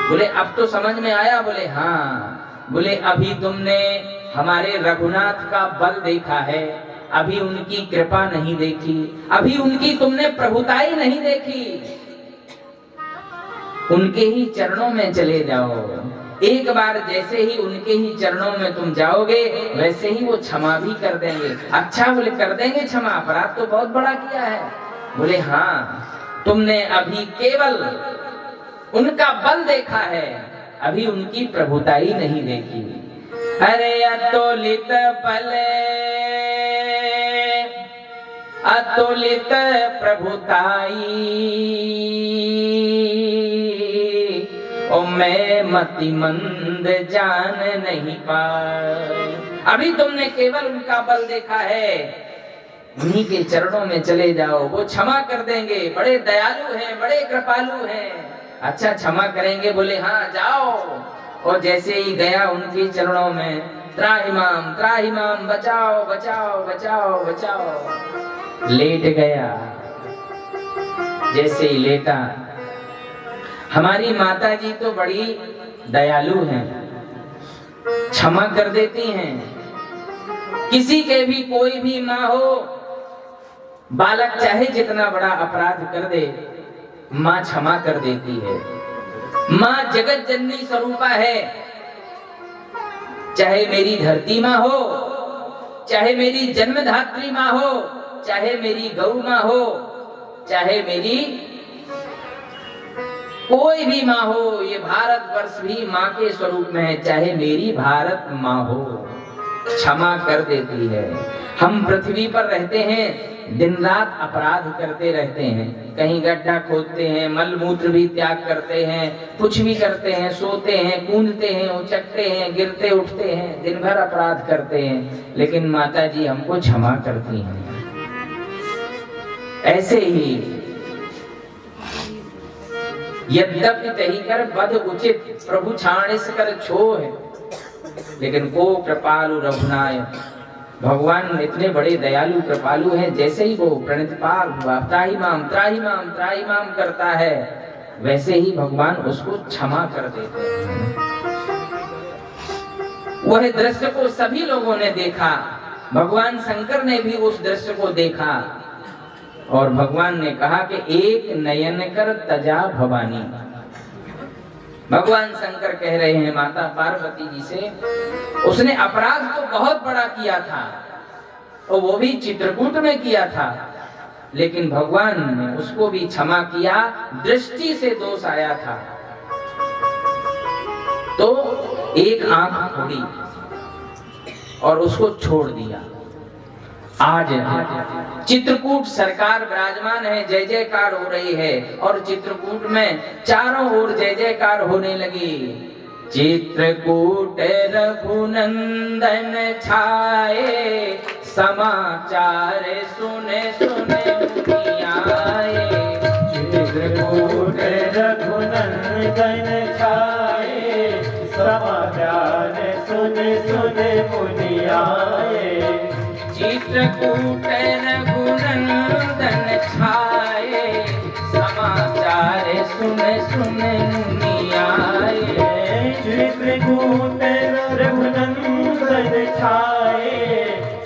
बोले, अब तो समझ में आया। बोले, हाँ। बोले, अभी तुमने हमारे रघुनाथ का बल देखा है, अभी उनकी कृपा नहीं देखी, अभी उनकी तुमने प्रभुताई नहीं देखी। उनके ही चरणों में चले जाओ। एक बार जैसे ही उनके ही चरणों में तुम जाओगे, वैसे ही वो क्षमा भी कर देंगे। अच्छा, बोले कर देंगे क्षमा, अपराध तो बहुत बड़ा किया है। बोले, हाँ, तुमने अभी केवल उनका बल देखा है, अभी उनकी प्रभुताई नहीं देखी। अरे अतुलित बल अतुलित प्रभुताई, ओ मैं मति मंद जान नहीं पा। अभी तुमने केवल उनका बल देखा है, उन्हीं के चरणों में चले जाओ, वो क्षमा कर देंगे। बड़े दयालु हैं, बड़े कृपालु हैं। अच्छा, क्षमा करेंगे। बोले, हाँ जाओ। और जैसे ही गया उनके चरणों में, त्राहि माम, बचाओ बचाओ बचाओ बचाओ, लेट गया। जैसे ही लेटा, हमारी माता जी तो बड़ी दयालु हैं, क्षमा कर देती हैं। किसी के भी कोई भी माँ हो, बालक चाहे जितना बड़ा अपराध कर दे, माँ क्षमा कर देती है। माँ जगत जननी स्वरूपा है। चाहे मेरी धरती माँ हो, चाहे मेरी जन्मधात्री माँ हो, चाहे मेरी गौ माँ हो, चाहे मेरी कोई भी माँ हो, ये भारतवर्ष भी माँ के स्वरूप में है। चाहे मेरी भारत माँ हो, क्षमा कर देती है। हम पृथ्वी पर रहते हैं, दिन रात अपराध करते रहते हैं, कहीं गड्ढा खोदते हैं, मल मूत्र भी त्याग करते हैं, कुछ भी करते हैं, सोते हैं, कूदते हैं, उचकते हैं, गिरते उठते हैं, दिन भर अपराध करते हैं, लेकिन माता जी हमको क्षमा करती हैं। ऐसे ही यद्यपि तही कर बद उचित, प्रभु छाणिस कर छोह, लेकिन को कृपालु रघुनायक, भगवान इतने बड़े दयालु कृपालु हैं। जैसे ही वो प्रणितपाल हुआ, त्राहि माम करता है, वैसे ही भगवान उसको क्षमा कर देते हैं। वह दृश्य को सभी लोगों ने देखा, भगवान शंकर ने भी उस दृश्य को देखा और भगवान ने कहा कि एक नयन कर तजा भवानी। भगवान शंकर कह रहे हैं माता पार्वती जी से, उसने अपराध तो बहुत बड़ा किया था और वो भी चित्रकूट में किया था, लेकिन भगवान ने उसको भी क्षमा किया। दृष्टि से दोष आया था तो एक आंख खोली और उसको छोड़ दिया। आज चित्रकूट सरकार विराजमान है, जय जयकार हो रही है और चित्रकूट में चारों ओर जय जयकार होने लगी। चित्रकूट रघुनंदन छाए, समाचार सुने सुने मुनि आए। चित्रकूट रघुनंदन छाए, समाचार सुने सुने मुनि आए। चित्रकूट रघुनंदन छाए, समाचार सुने सुने मुनि आए। चित्रकूट रघुनंदन छाए,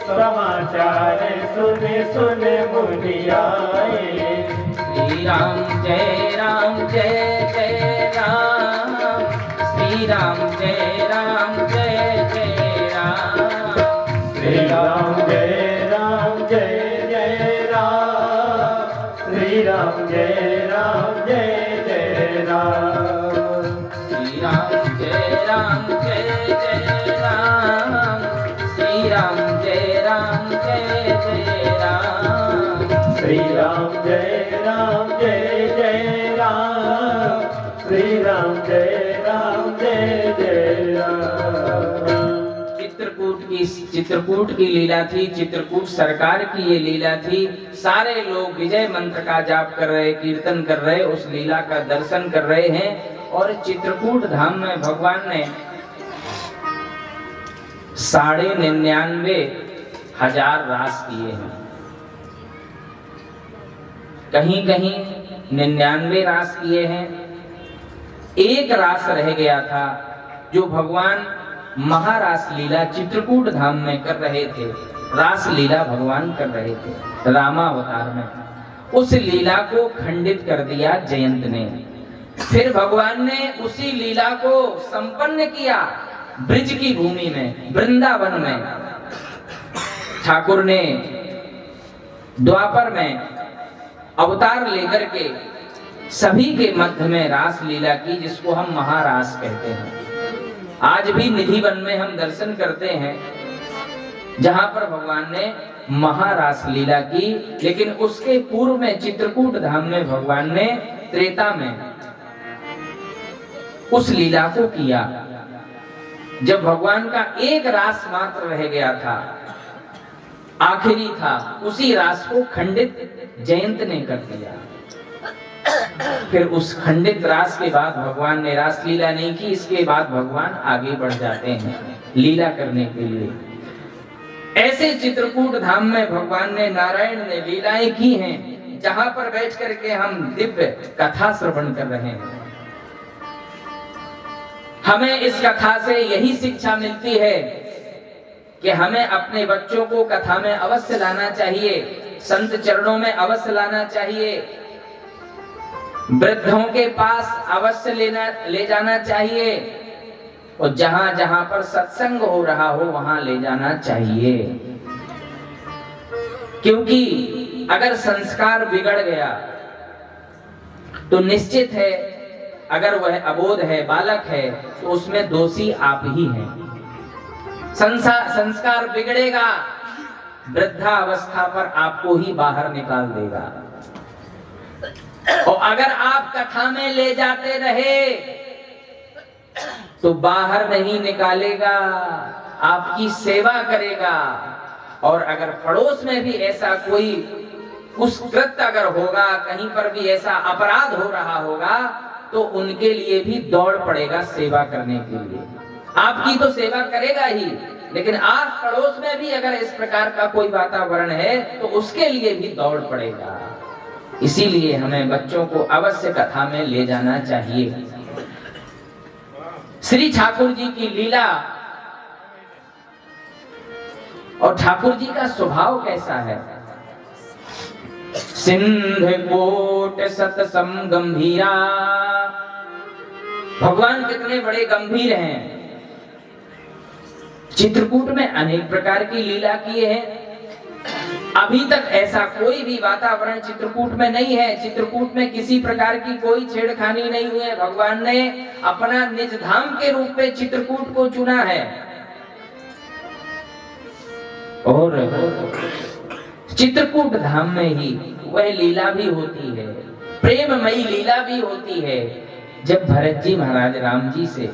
समाचार सुने सुने मुनि आए। श्री राम जय राम जय जय राम, श्री राम जय राम जय जय राम। श्री राम जय राम जय जय राम, श्री राम जय राम जय जय राम। श्री राम जय राम जय जय राम, श्री राम जय राम जय जय राम। श्री राम जय राम जय जय राम, श्री राम जय राम जय जय राम। चित्रकूट की लीला थी, चित्रकूट सरकार की ये लीला थी। सारे लोग विजय मंत्र का जाप कर रहे, कीर्तन कर रहे, उस लीला का दर्शन कर रहे हैं। और चित्रकूट धाम में भगवान ने 99,500 रास किए हैं। कहीं कहीं 99 रास किए हैं। एक रास रह गया था जो भगवान महारास लीला चित्रकूट धाम में कर रहे थे। रास लीला भगवान कर रहे थे रामावतार में। उस लीला को खंडित कर दिया जयंत ने। फिर भगवान ने उसी लीला को संपन्न किया ब्रिज की भूमि में, वृंदावन में। ठाकुर ने द्वापर में अवतार लेकर के सभी के मध्य में रास लीला की, जिसको हम महारास कहते हैं। आज भी निधिवन में हम दर्शन करते हैं जहां पर भगवान ने महारास लीला की। लेकिन उसके पूर्व में चित्रकूट धाम में भगवान ने त्रेता में उस लीला को किया, जब भगवान का एक रास मात्र रह गया था, आखिरी था। उसी रास को खंडित जयंत ने कर दिया। फिर उस खंडित रास के बाद भगवान ने रास लीला नहीं की। इसके बाद भगवान आगे बढ़ जाते हैं लीला करने के लिए। ऐसे चित्रकूट धाम में भगवान ने, नारायण ने लीलाएं की हैं, जहां पर बैठ करके हम दिव्य कथा श्रवण कर रहे हैं। हमें इस कथा से यही शिक्षा मिलती है कि हमें अपने बच्चों को कथा में अवश्य लाना चाहिए, संत चरणों में अवश्य लाना चाहिए, वृद्धों के पास अवश्य ले जाना चाहिए, और जहां जहां पर सत्संग हो रहा हो वहां ले जाना चाहिए। क्योंकि अगर संस्कार बिगड़ गया तो निश्चित है, अगर वह अबोध है, बालक है, तो उसमें दोषी आप ही हैं। संस्कार बिगड़ेगा, वृद्धा अवस्था पर आपको ही बाहर निकाल देगा। और अगर आप कथा में ले जाते रहे तो बाहर नहीं निकालेगा, आपकी सेवा करेगा। और अगर पड़ोस में भी ऐसा कोई कुकृत्य अगर होगा, कहीं पर भी ऐसा अपराध हो रहा होगा, तो उनके लिए भी दौड़ पड़ेगा सेवा करने के लिए। आपकी तो सेवा करेगा ही, लेकिन आस पड़ोस में भी अगर इस प्रकार का कोई वातावरण है तो उसके लिए भी दौड़ पड़ेगा। इसीलिए हमें बच्चों को अवश्य कथा में ले जाना चाहिए। श्री ठाकुर जी की लीला और ठाकुर जी का स्वभाव कैसा है? सिंध कोट सतसम गंभीरा, भगवान कितने बड़े गंभीर हैं। चित्रकूट में अनेक प्रकार की लीला किए हैं। अभी तक ऐसा कोई भी वातावरण चित्रकूट में नहीं है। चित्रकूट में किसी प्रकार की कोई छेड़खानी नहीं हुई है। भगवान ने अपना निज धाम के रूप में चित्रकूट को चुना है और चित्रकूट धाम में ही वह लीला भी होती है, प्रेममयी लीला भी होती है, जब भरत जी महाराज राम जी से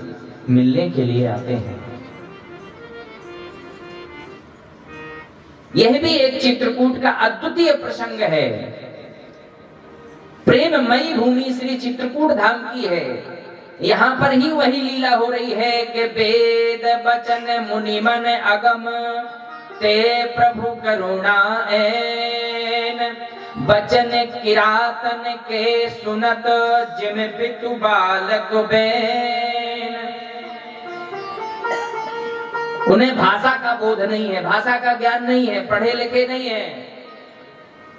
मिलने के लिए आते हैं। यह भी एक चित्रकूट का अद्वितीय प्रसंग है। प्रेममयी भूमि श्री चित्रकूट धाम की है। यहाँ पर ही वही लीला हो रही है कि वेद वचन मुनिमन अगम ते प्रभु करुणा ऐन, बचन किरातन के सुनत जिम पितु बालक बैन। उन्हें भाषा का बोध नहीं है, भाषा का ज्ञान नहीं है, पढ़े लिखे नहीं है,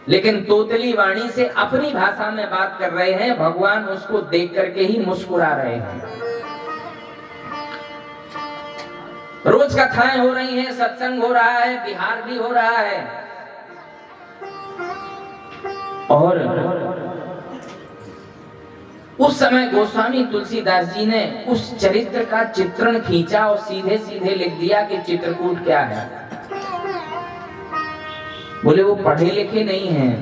लेकिन तोतली वाणी से अपनी भाषा में बात कर रहे हैं। भगवान उसको देख करके ही मुस्कुरा रहे हैं। रोज कथाएं हो रही हैं, सत्संग हो रहा है, बिहार भी हो रहा है और उस समय गोस्वामी तुलसीदास जी ने उस चरित्र का चित्रण खींचा और सीधे सीधे लिख दिया कि चित्रकूट क्या है। बोले वो पढ़े लिखे नहीं हैं,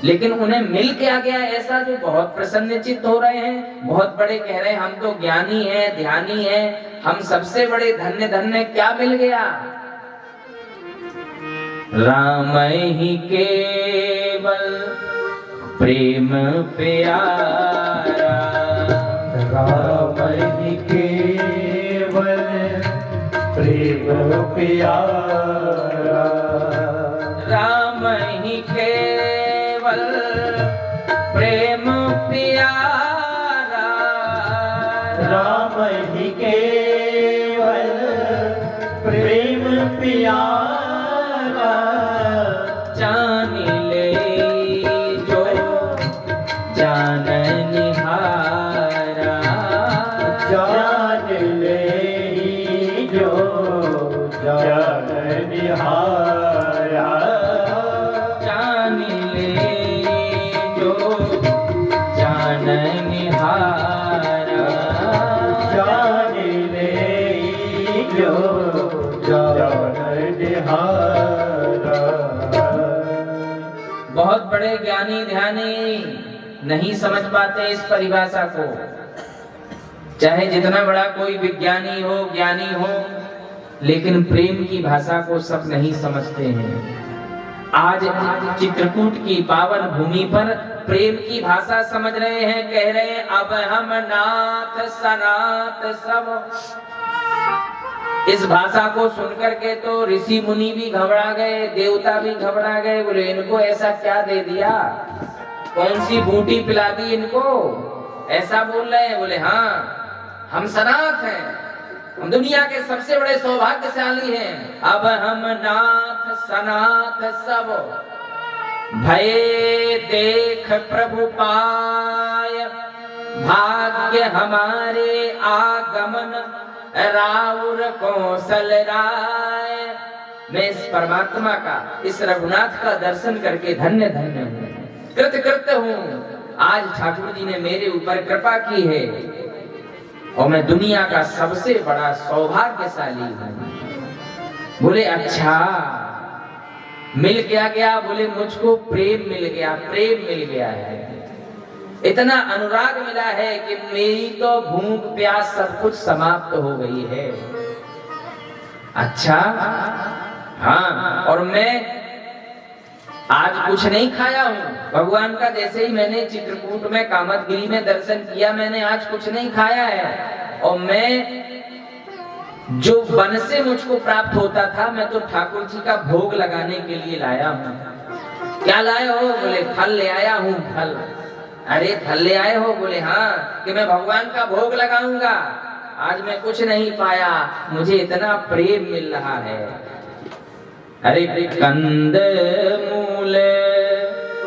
लेकिन उन्हें मिल के आ गया ऐसा जो बहुत प्रसन्नचित्त हो रहे हैं, बहुत बड़े कह रहे हैं हम तो ज्ञानी हैं, ध्यानी हैं, हम सबसे बड़े धन्य धन्य। क्या मिल गया? राम ही केवल प्रेम प्यारा, राम ही केवल प्रेम प्यारा, राम ही केवल प्रेम प्यारा, राम ही केवल प्रेम प्यारा, जान ले जो जान निहारा, जान ले जो जान निहारा, जान ले जो जान निहारा, जान ले जो जान निहारा। बहुत बड़े ज्ञानी ध्यानी नहीं समझ पाते इस परिभाषा को। चाहे जितना बड़ा कोई विज्ञानी हो, ज्ञानी हो, लेकिन प्रेम की भाषा को सब नहीं समझते हैं। आज चित्रकूट की पावन भूमि पर प्रेम की भाषा समझ रहे हैं, कह रहे हैं अब हम नाथ सनाथ सब। इस भाषा को सुनकर के तो ऋषि मुनि भी घबरा गए, देवता भी घबरा गए। बोले इनको ऐसा क्या दे दिया, कौन सी बूटी पिला दी इनको, ऐसा बोल रहे हैं। बोले हाँ हम सनाथ हैं, हम दुनिया के सबसे बड़े सौभाग्यशाली हैं। अब हम नाथ सनाथ सब, भय देख प्रभु पाय, भाग्य हमारे आगमन राउर कौशल राय। मैं इस परमात्मा का, इस रघुनाथ का दर्शन करके धन्य धन्य हूँ, कृतकृत्य हूँ। आज ठाकुर जी ने मेरे ऊपर कृपा की है और मैं दुनिया का सबसे बड़ा सौभाग्यशाली हूँ। बोले अच्छा मिल क्या गया? बोले मुझको प्रेम मिल गया, प्रेम मिल गया है। इतना अनुराग मिला है कि मेरी तो भूख प्यास सब कुछ समाप्त हो गई है। अच्छा हाँ, और मैं आज कुछ नहीं खाया हूँ भगवान का। जैसे ही मैंने चित्रकूट में कामदगिरी में दर्शन किया, मैंने आज कुछ नहीं खाया है। और मैं जो वन से मुझको प्राप्त होता था, मैं तो ठाकुर जी का भोग लगाने के लिए लाया हूँ। क्या लाए हो? बोले फल ले आया हूँ, फल। अरे फल ले आए हो? बोले हाँ, कि मैं भगवान का भोग लगाऊंगा। आज मैं कुछ नहीं पाया, मुझे इतना प्रेम मिल रहा है। अरे कंद मूल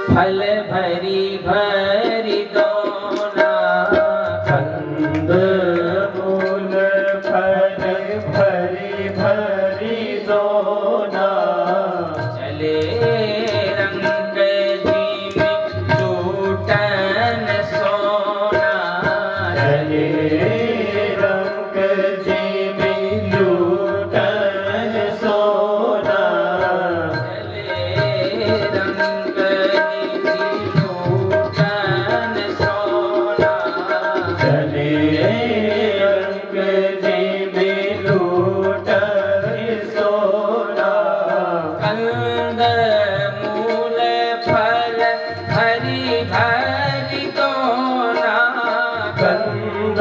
फल भरी भरी दोना, कंद मूल फल भरी भरी दोना, चले रंग जी में लूटन सोना, चले रंग जी में लूटन सोना, चले रंग जी में लूटन सोना, चले रंग जी में लूटन सोना, कंद मूल फल भरी भरी दोना, कंद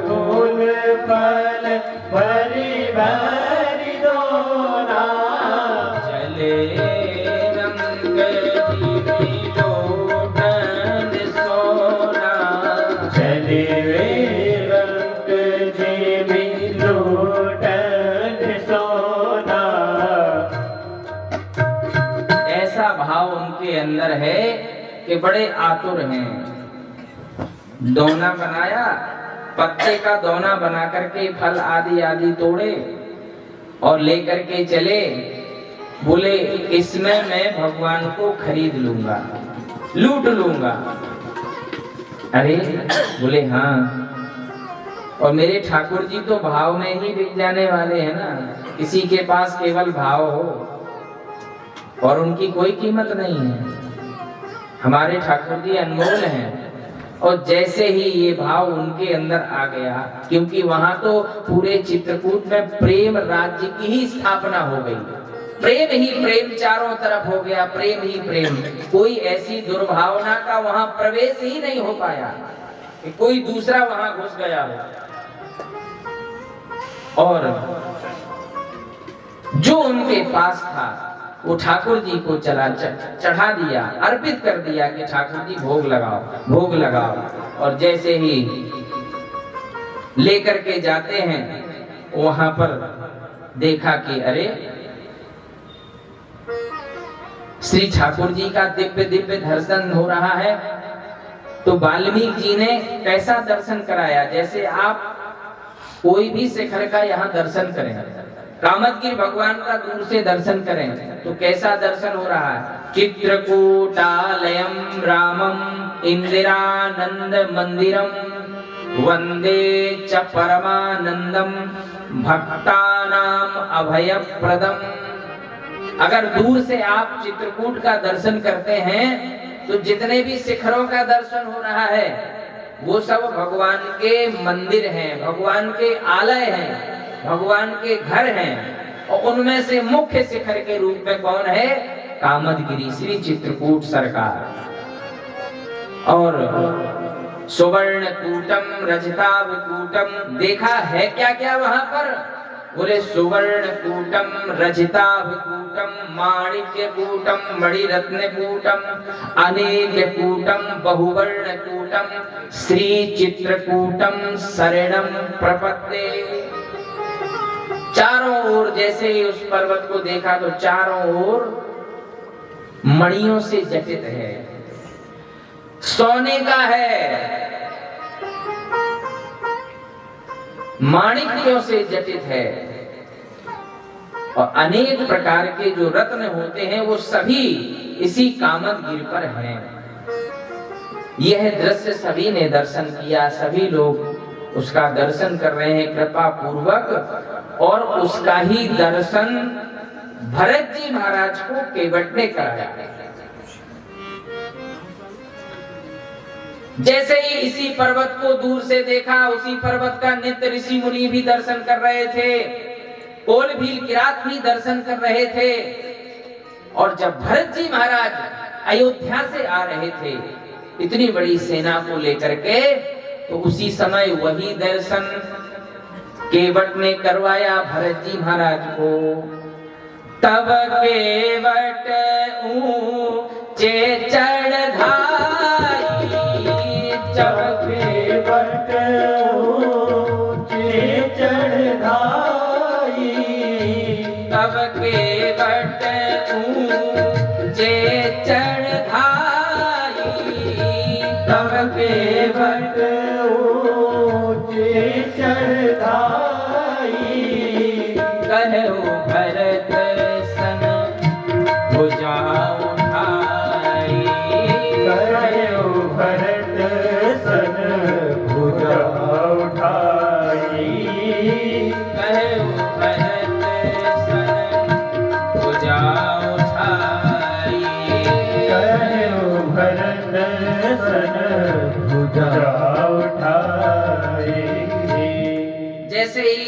मूल फल भरी भरी दोना, चले रंग जी में लूटन सोना, चले रंग जी में लूटन सोना। ऐसा भाव उनके अंदर है कि बड़े आतुर हैं। दोना बनाया, पत्ते का दोना बना करके फल आदि आदि तोड़े और लेकर के चले, बोले इसमें मैं भगवान को खरीद लूंगा, लूट लूंगा। अरे बोले हाँ, और मेरे ठाकुर जी तो भाव में ही बिक जाने वाले हैं ना, किसी के पास केवल भाव हो और उनकी कोई कीमत नहीं है। हमारे ठाकुर जी अनमोल हैं, और जैसे ही ये भाव उनके अंदर आ गया, क्योंकि वहां तो पूरे चित्रकूट में प्रेम राज्य की ही स्थापना हो गई, प्रेम ही प्रेम चारों तरफ हो गया, प्रेम ही प्रेम, कोई ऐसी दुर्भावना का वहां प्रवेश ही नहीं हो पाया कि कोई दूसरा वहां घुस गया हो। और जो उनके पास था वो ठाकुर जी को चढ़ा दिया, अर्पित कर दिया कि ठाकुर जी भोग लगाओ, भोग लगाओ। और जैसे ही लेकर के जाते हैं, वहां पर देखा कि अरे श्री ठाकुर जी का दिव्य दिव्य दर्शन हो रहा है। तो वाल्मीकि जी ने कैसा दर्शन कराया, जैसे आप कोई भी शिखर का यहाँ दर्शन करें, कामदगिरि भगवान का दूर से दर्शन करें तो कैसा दर्शन हो रहा है। चित्रकूटालयम रामम इंदिरानंद मंदिरम वंदे च परमानंदम भक्तानाम अभयप्रदम। अगर दूर से आप चित्रकूट का दर्शन करते हैं तो जितने भी शिखरों का दर्शन हो रहा है वो सब भगवान के मंदिर हैं, भगवान के आलय हैं, भगवान के घर हैं। और उनमें से मुख्य शिखर के रूप में कौन है? कामदगिरि श्री चित्रकूट सरकार। और सुवर्ण कूटम रजताभकूटम, देखा है क्या क्या वहां पर? बोले सुवर्ण कूटम रजताभकूटम माणिक्य कूटम मणिरत्न कूटम अनेक कूटम बहुवर्ण कूटम श्री चित्रकूटम शरणम प्रपत्ते। चारों ओर जैसे ही उस पर्वत को देखा तो चारों ओर मणियों से जटित है, सोने का है, माणिक्यों से जटित है, और अनेक प्रकार के जो रत्न होते हैं वो सभी इसी कामदगिरि पर हैं। यह दृश्य सभी ने दर्शन किया, सभी लोग उसका दर्शन कर रहे हैं कृपा पूर्वक। और उसका ही दर्शन भरत जी महाराज को केवट ने कराया। जैसे ही इसी पर्वत को दूर से देखा, उसी पर्वत का नित्य ऋषि मुनि भी दर्शन कर रहे थे, कोल भील किरात भी दर्शन कर रहे थे। और जब भरत जी महाराज अयोध्या से आ रहे थे इतनी बड़ी सेना को लेकर के, तो उसी समय वही दर्शन केवट ने करवाया भरत जी महाराज को। तब केवट ऊंचे चढ़ाई, जब केवट ऊंचे चढ़ाई, तब केवट केवट ऊंचे चढ़ाई, तब केवट ऊंचे चढ़ाई, कहु भरत सन भुजा उठाई, कहु भरत सन भुजा उठाई, कहु भरत सन भुजा उठाई, कहु भरत सन भुजा उठाई। जैसे ही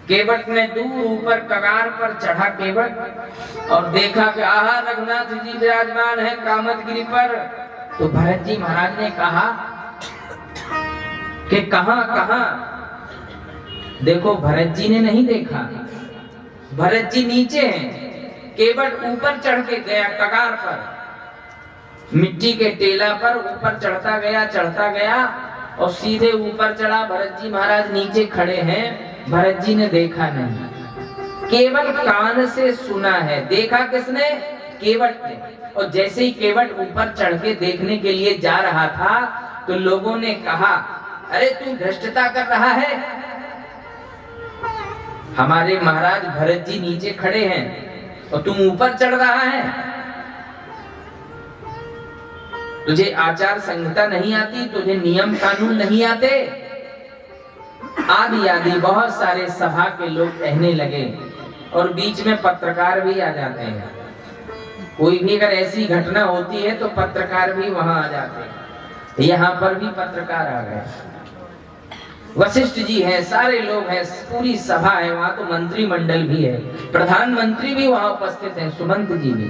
केवट ने दूर ऊपर कगार पर चढ़ा केवट और देखा कि आहा रघुनाथ जी विराजमान है कामदगिरि पर, तो भरत जी महाराज ने कहा कि कहां देखो। भरत जी ने नहीं देखा, भरत जी नीचे हैं, केवट ऊपर चढ़ के गया कगार पर, मिट्टी के टेला पर ऊपर चढ़ता गया और सीधे ऊपर चढ़ा। भरत जी महाराज नीचे खड़े हैं, भरत जी ने देखा नहीं, केवल कान से सुना है। देखा किसने? केवट ने। और जैसे ही केवट ऊपर चढ़ के देखने के लिए जा रहा था तो लोगों ने कहा, अरे तू धृष्टता कर रहा है, हमारे महाराज भरत जी नीचे खड़े हैं और तुम ऊपर चढ़ रहा है। तुझे आचार संहिता नहीं आती, तुझे नियम कानून नहीं आते। आदि आदि बहुत सारे सभा के लोग कहने लगे और बीच में पत्रकार भी आ जाते हैं। कोई भी अगर ऐसी घटना होती है तो पत्रकार भी वहां आ जाते हैं। यहाँ पर भी पत्रकार आ गए, वशिष्ठ जी हैं, सारे लोग हैं, पूरी सभा है, वहां तो मंत्रिमंडल भी है, प्रधानमंत्री भी वहां उपस्थित हैं, सुमंत जी भी।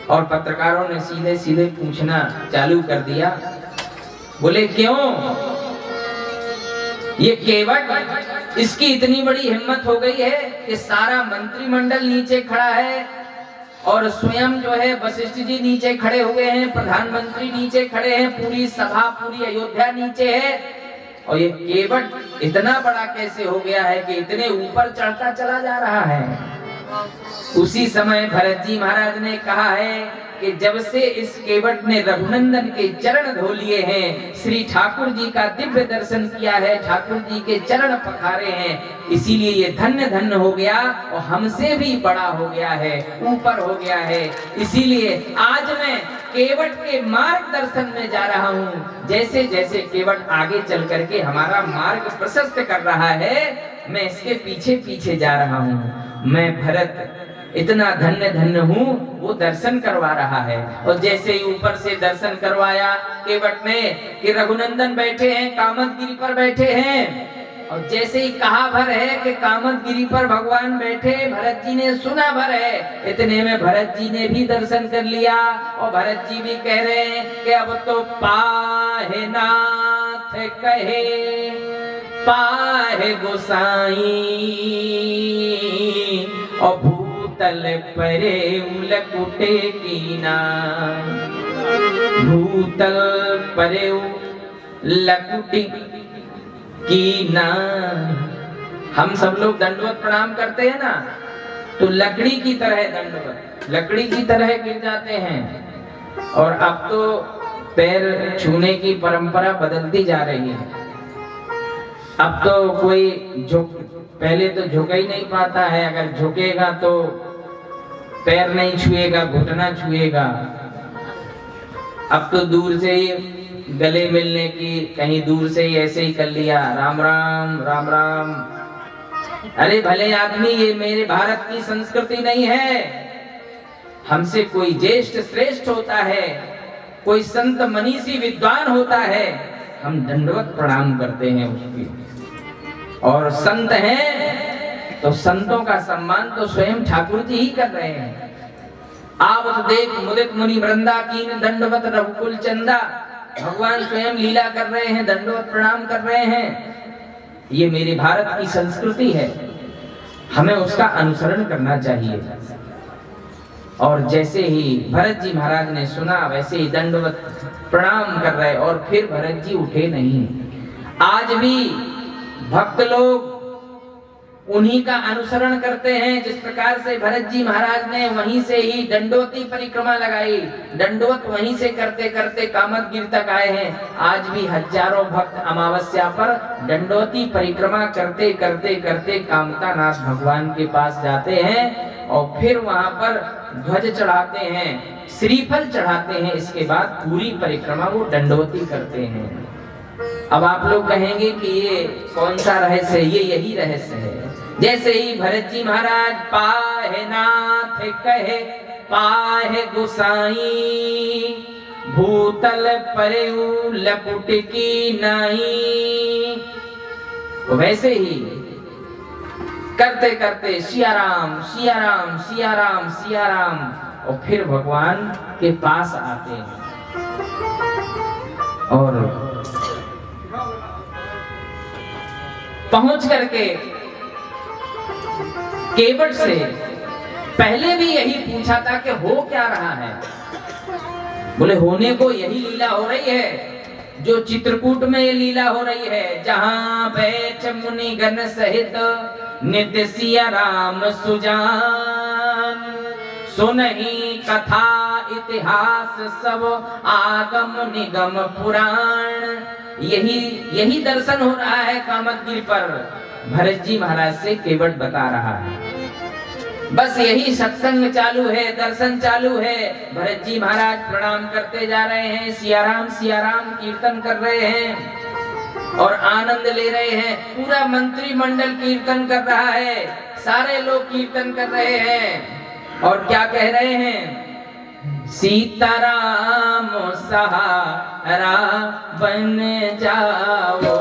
और पत्रकारों ने सीधे सीधे पूछना चालू कर दिया। बोले क्यों ये केवट, इसकी इतनी बड़ी हिम्मत हो गई है कि सारा मंत्रिमंडल नीचे खड़ा है और स्वयं जो है वशिष्ठ जी नीचे खड़े हुए हैं, प्रधानमंत्री नीचे खड़े हैं, पूरी सभा पूरी अयोध्या नीचे है, और ये केवट इतना बड़ा कैसे हो गया है कि इतने ऊपर चढ़ता चला जा रहा है। उसी समय भरत जी महाराज ने कहा है कि जब से इस केवट ने रघुनंदन के चरण धो लिए हैं, श्री ठाकुर जी का दिव्य दर्शन किया है, ठाकुर जी के चरण पखारे हैं, इसीलिए ये धन्य धन्य हो गया और हमसे भी बड़ा हो गया है, ऊपर हो गया है। इसीलिए आज मैं केवट के मार्गदर्शन में जा रहा हूँ। जैसे जैसे केवट आगे चल करके हमारा मार्ग प्रशस्त कर रहा है, मैं इसके पीछे पीछे जा रहा हूँ। मैं भरत इतना धन्य धन्य हूँ, वो दर्शन करवा रहा है। और जैसे ही ऊपर से दर्शन करवाया केवट ने कि रघुनंदन बैठे हैं, कामदगिरि पर बैठे हैं, और जैसे ही कहा भर है कि कामदगिरि पर भगवान बैठे, भरत जी ने सुना भर है, इतने में भरत जी ने भी दर्शन कर लिया। और भरत जी भी कह रहे हैं कि अब तो पाहे नाथ कहे पाहे गोसाई, और भूतल परे लकुटे कीना, भूतल परे लकुटी कीना। हम सब लोग दंडवत प्रणाम करते हैं ना, तो लकड़ी की तरह दंडवत, लकड़ी की तरह गिर जाते हैं। और अब तो पैर छूने की परंपरा बदलती जा रही है। अब तो कोई झुक, पहले तो झुक ही नहीं पाता है, अगर झुकेगा तो पैर नहीं छुएगा, घुटना छुएगा। अब तो दूर से ही गले मिलने की, कहीं दूर से ही ऐसे ही कर लिया, राम राम राम राम। अरे भले आदमी, ये मेरे भारत की संस्कृति नहीं है। हमसे कोई ज्येष्ठ श्रेष्ठ होता है, कोई संत मनीषी विद्वान होता है, हम दंडवत प्रणाम करते हैं उसकी। और संत हैं तो संतों का सम्मान तो स्वयं ठाकुर जी ही कर रहे हैं। आवत देख मुदित मुनि वृंदा कीन दंडवत रघुकुल चंदा, भगवान स्वयं लीला कर रहे हैं, दंडवत प्रणाम कर रहे हैं। ये मेरे भारत की संस्कृति है, हमें उसका अनुसरण करना चाहिए। और जैसे ही भरत जी महाराज ने सुना, वैसे ही दंडवत प्रणाम कर रहे, और फिर भरत जी उठे नहीं। आज भी भक्त लोग उन्हीं का अनुसरण करते हैं। जिस प्रकार से भरत जी महाराज ने वहीं से ही दंडोती परिक्रमा लगाई, दंडोत वहीं से करते करते कामदगिरि तक आए हैं। आज भी हजारों भक्त अमावस्या पर दंडोती परिक्रमा करते करते करते कामतानाथ भगवान के पास जाते हैं और फिर वहां पर ध्वज चढ़ाते हैं, श्रीफल चढ़ाते हैं। इसके बाद पूरी परिक्रमा वो दंडोती करते हैं। अब आप लोग कहेंगे कि ये कौन सा रहस्य है? ये यही रहस्य है। जैसे ही भरत जी महाराज पाहे नाथ कहे पाहे गुसाई, भूतल परेऊ लपुट की नाई, वैसे ही करते करते सिया राम सिया राम सिया राम सिया राम, और फिर भगवान के पास आते हैं। और पहुंच करके केवट से पहले भी यही पूछा था कि हो क्या रहा है। बोले होने को यही लीला हो रही है जो चित्रकूट में ये लीला हो रही है, जहां बैठ मुनिगण सहित नित्य सिया राम सुजान, सुनहि कथा इतिहास सब आगम निगम पुराण। यही दर्शन हो रहा है कामदगिरि पर। भरत जी महाराज से केवट बता रहा है, बस यही सत्संग चालू है, दर्शन चालू है। भरत जी महाराज प्रणाम करते जा रहे हैं, सिया राम कीर्तन कर रहे हैं और आनंद ले रहे हैं। पूरा मंत्रिमंडल कीर्तन कर रहा है, सारे लोग कीर्तन कर रहे हैं और क्या कह रहे हैं? सीताराम सहारा बन जाओ,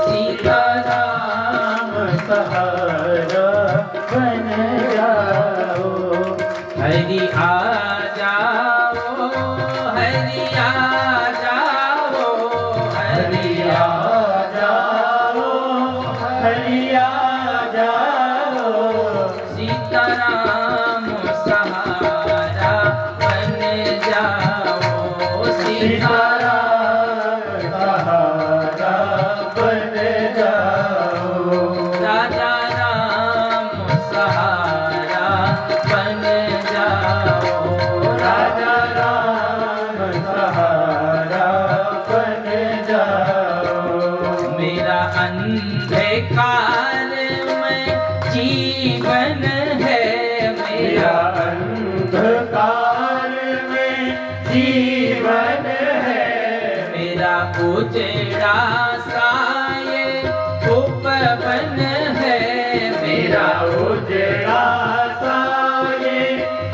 सीताराम सहारा बन जाओ, हरि आ जाओ, हरि आ जाओ, हरि आ जाओ, हरि आ जाओ, सीताराम सहारा बन जाओ, सीताराम सहारा बन जाओ, राजा राम सहारा बन जाओ, राजा राम सहारा बन जाओ, मेरा अंधकार में जीवन है, मेरा अंधकार में जीवन है, मेरा उजड़ा साये उपवन है, मेरा उजड़ा साये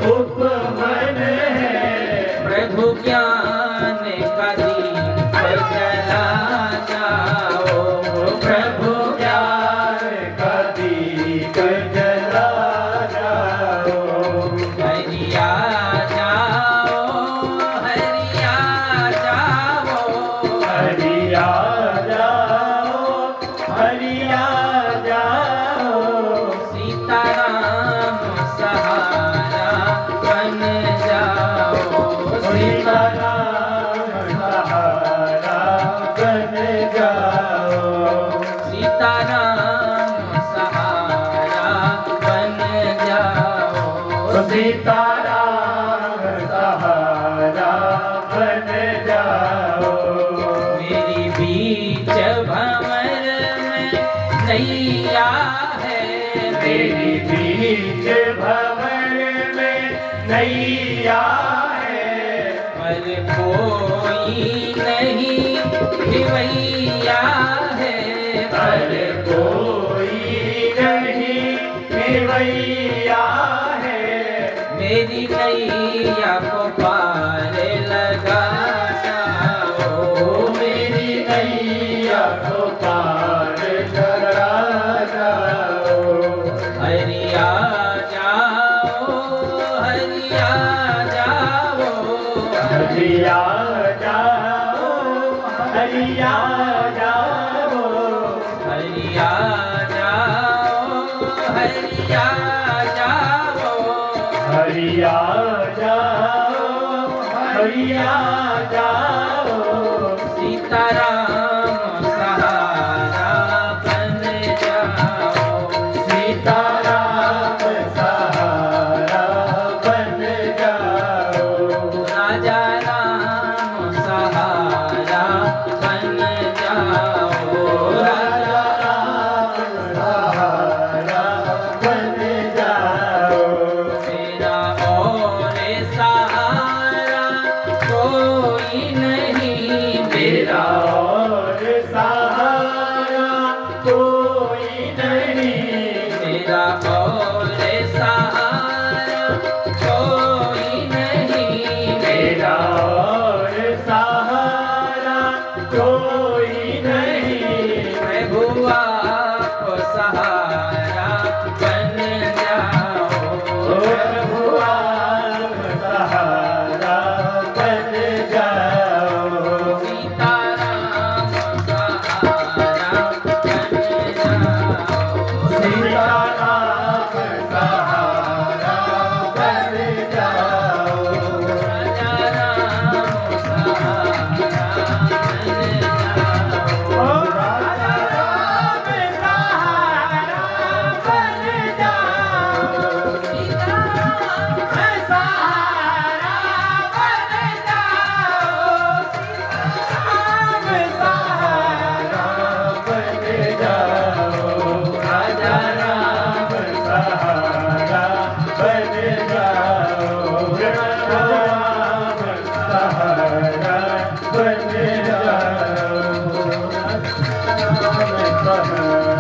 उपवन है, प्रभु ज्ञान का दीप जला जाओ, प्रभु ज्ञान का दीप जला जाओ, हरि आ जाओ, हरि आ जाओ, हरि आ जाओ, हरि आ जाओ, सीताराम सहारा बन जाओ, सीताराम सहारा बन जाओ, सीताराम सहारा बन जाओ, सीताराम सहारा बन जाओ, मेरी बीच भंवर में नैया है, मेरी बीच भंवर में नैया है, पर कोई नहीं भिवैया है, पर कोई नहीं भिवैया है, मेरी नैया को पार लगा जाओ, मेरी नैया को पार करा जाओ, हरि आ जाओ, हरि आ जाओ, हरि आ जाओ, हरि आ जाओ, हरि आ जाओ, हरि आ जाओ, हरि आ जाओ, हरि आ जाओ, सीताराम सहारा बन जाओ, सीताराम जाओ, राजा राम सहारा बन जाओ, राजा राम सहारा बन जाओ, राजा राम सहारा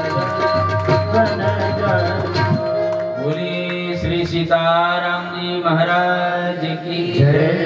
बन जाओ। बोलिए श्री सीताराम जी महाराज की जय।